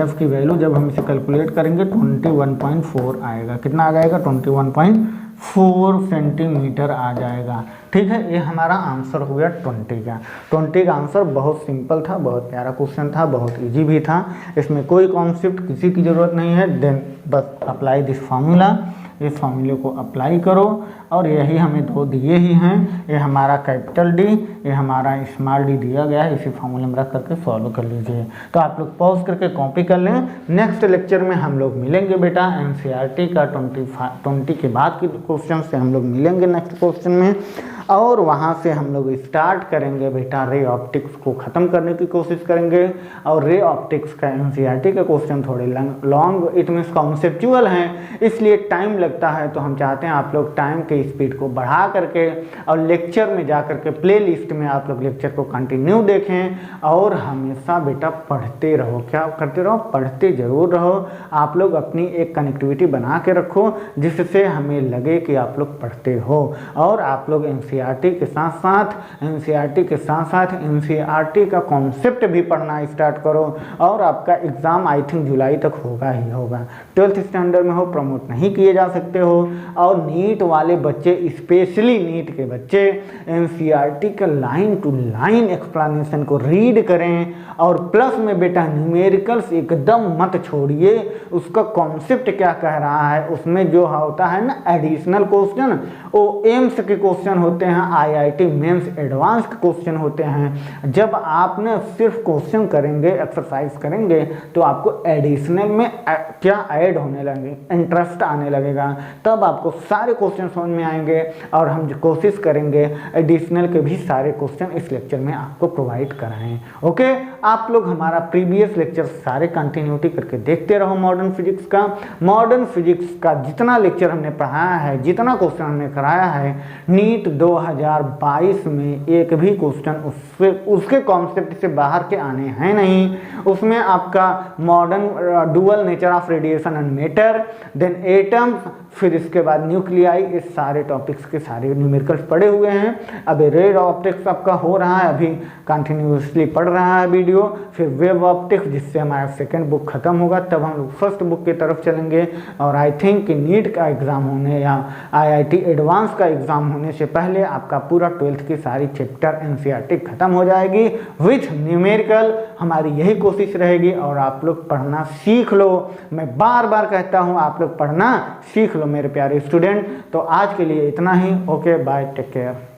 F की वैल्यू जब हम इसे कैलकुलेट करेंगे 21.4 आएगा, कितना आ जाएगा, 21.4 सेंटीमीटर आ जाएगा। ठीक है, ये हमारा आंसर हो गया 20 का। 20 का आंसर बहुत सिंपल था, बहुत प्यारा क्वेश्चन था, बहुत इजी भी था, इसमें कोई कॉन्सेप्ट किसी की ज़रूरत नहीं है। देन बस अप्लाई दिस फार्मूला, इस फार्मूले को अप्लाई करो, और यही हमें दो दिए ही हैं, ये हमारा कैपिटल डी, ये हमारा स्मॉल डी दिया गया है, इसी फार्मूले में रख करके सॉल्व कर लीजिए। तो आप लोग पॉज करके कॉपी कर लें। नेक्स्ट लेक्चर में हम लोग मिलेंगे बेटा एनसीईआरटी का 20 के बाद के क्वेश्चन से हम लोग मिलेंगे नेक्स्ट क्वेश्चन में, और वहाँ से हम लोग स्टार्ट करेंगे बेटा रे ऑप्टिक्स को ख़त्म करने की कोशिश करेंगे। और रे ऑप्टिक्स का एनसीईआरटी का क्वेश्चन थोड़े लॉन्ग, इट मीन्स कॉन्सेप्चुअल हैं, इसलिए टाइम लगता है। तो हम चाहते हैं आप लोग टाइम के स्पीड को बढ़ा करके और लेक्चर में जा करके प्ले लिस्ट में आप लोग लेक्चर को कंटिन्यू देखें, और हमेशा बेटा पढ़ते रहो। क्या करते रहो, पढ़ते ज़रूर रहो। आप लोग अपनी एक कनेक्टिविटी बना के रखो जिससे हमें लगे कि आप लोग पढ़ते हो। और आप लोग एनसीईआरटी के साथ साथ एनसीईआरटी का कॉन्सेप्ट भी पढ़ना स्टार्ट करो, और आपका एग्ज़ाम आई थिंक जुलाई तक होगा ही होगा। 12th स्टैंडर्ड में हो, प्रमोट नहीं किए जा सकते। सकते हो। और नीट वाले बच्चे, स्पेशली नीट के बच्चे, एनसीईआरटी का लाइन टू लाइन एक्सप्लेनेशन को रीड करें। और प्लस में बेटा न्यूमेरिकल्स एकदम मत छोड़िए, उसका कॉन्सेप्ट क्या कह रहा है, उसमें जो होता है ना एडिशनल क्वेश्चन, वो एम्स के क्वेश्चन होते हैं, आईआईटी मेंस एडवांस के क्वेश्चन होते हैं। जब आप ना सिर्फ क्वेश्चन करेंगे, एक्सरसाइज करेंगे, तो आपको एडिशनल में क्या ऐड होने लगेंगे, इंटरेस्ट आने लगेगा, तब आपको सारे क्वेश्चन समझ में आएंगे। और हम जो कोशिश करेंगे एडिशनल के भी सारे क्वेश्चन इस लेक्चर में आपको प्रोवाइड कराएं। ओके, आप लोग हमारा प्रीवियस लेक्चर सारे कंटिन्यूटी करके देखते रहो। मॉडर्न फिजिक्स का जितना लेक्चर हमने पढ़ाया है, जितना क्वेश्चन हमने कराया है, नीट 2022 में एक भी क्वेश्चन उसके कॉन्सेप्ट से बाहर के आने हैं नहीं। उसमें आपका modern dual nature of radiation and matter, then atoms, फिर इसके बाद न्यूक्लियाई, इस सारे टॉपिक्स के सारे न्यूमेरिकल्स पढ़े हुए हैं। अभी रेड ऑप्टिक्स आपका हो रहा है, अभी कंटिन्यूसली पढ़ रहा है वीडियो। फिर वेव ऑप्टिक्स, जिससे हमारा सेकंड बुक खत्म होगा, तब हम लोग फर्स्ट बुक की तरफ चलेंगे। और आई थिंक कि नीट का एग्ज़ाम होने या आईआईटी एडवांस का एग्ज़ाम होने से पहले आपका पूरा 12th की सारी चैप्टर एनसीईआरटी खत्म हो जाएगी विथ न्यूमेरिकल। हमारी यही कोशिश रहेगी और आप लोग पढ़ना सीख लो। मैं बार बार कहता हूँ, आप लोग पढ़ना सीख लो मेरे प्यारे स्टूडेंट। तो आज के लिए इतना ही। Okay, bye, take care.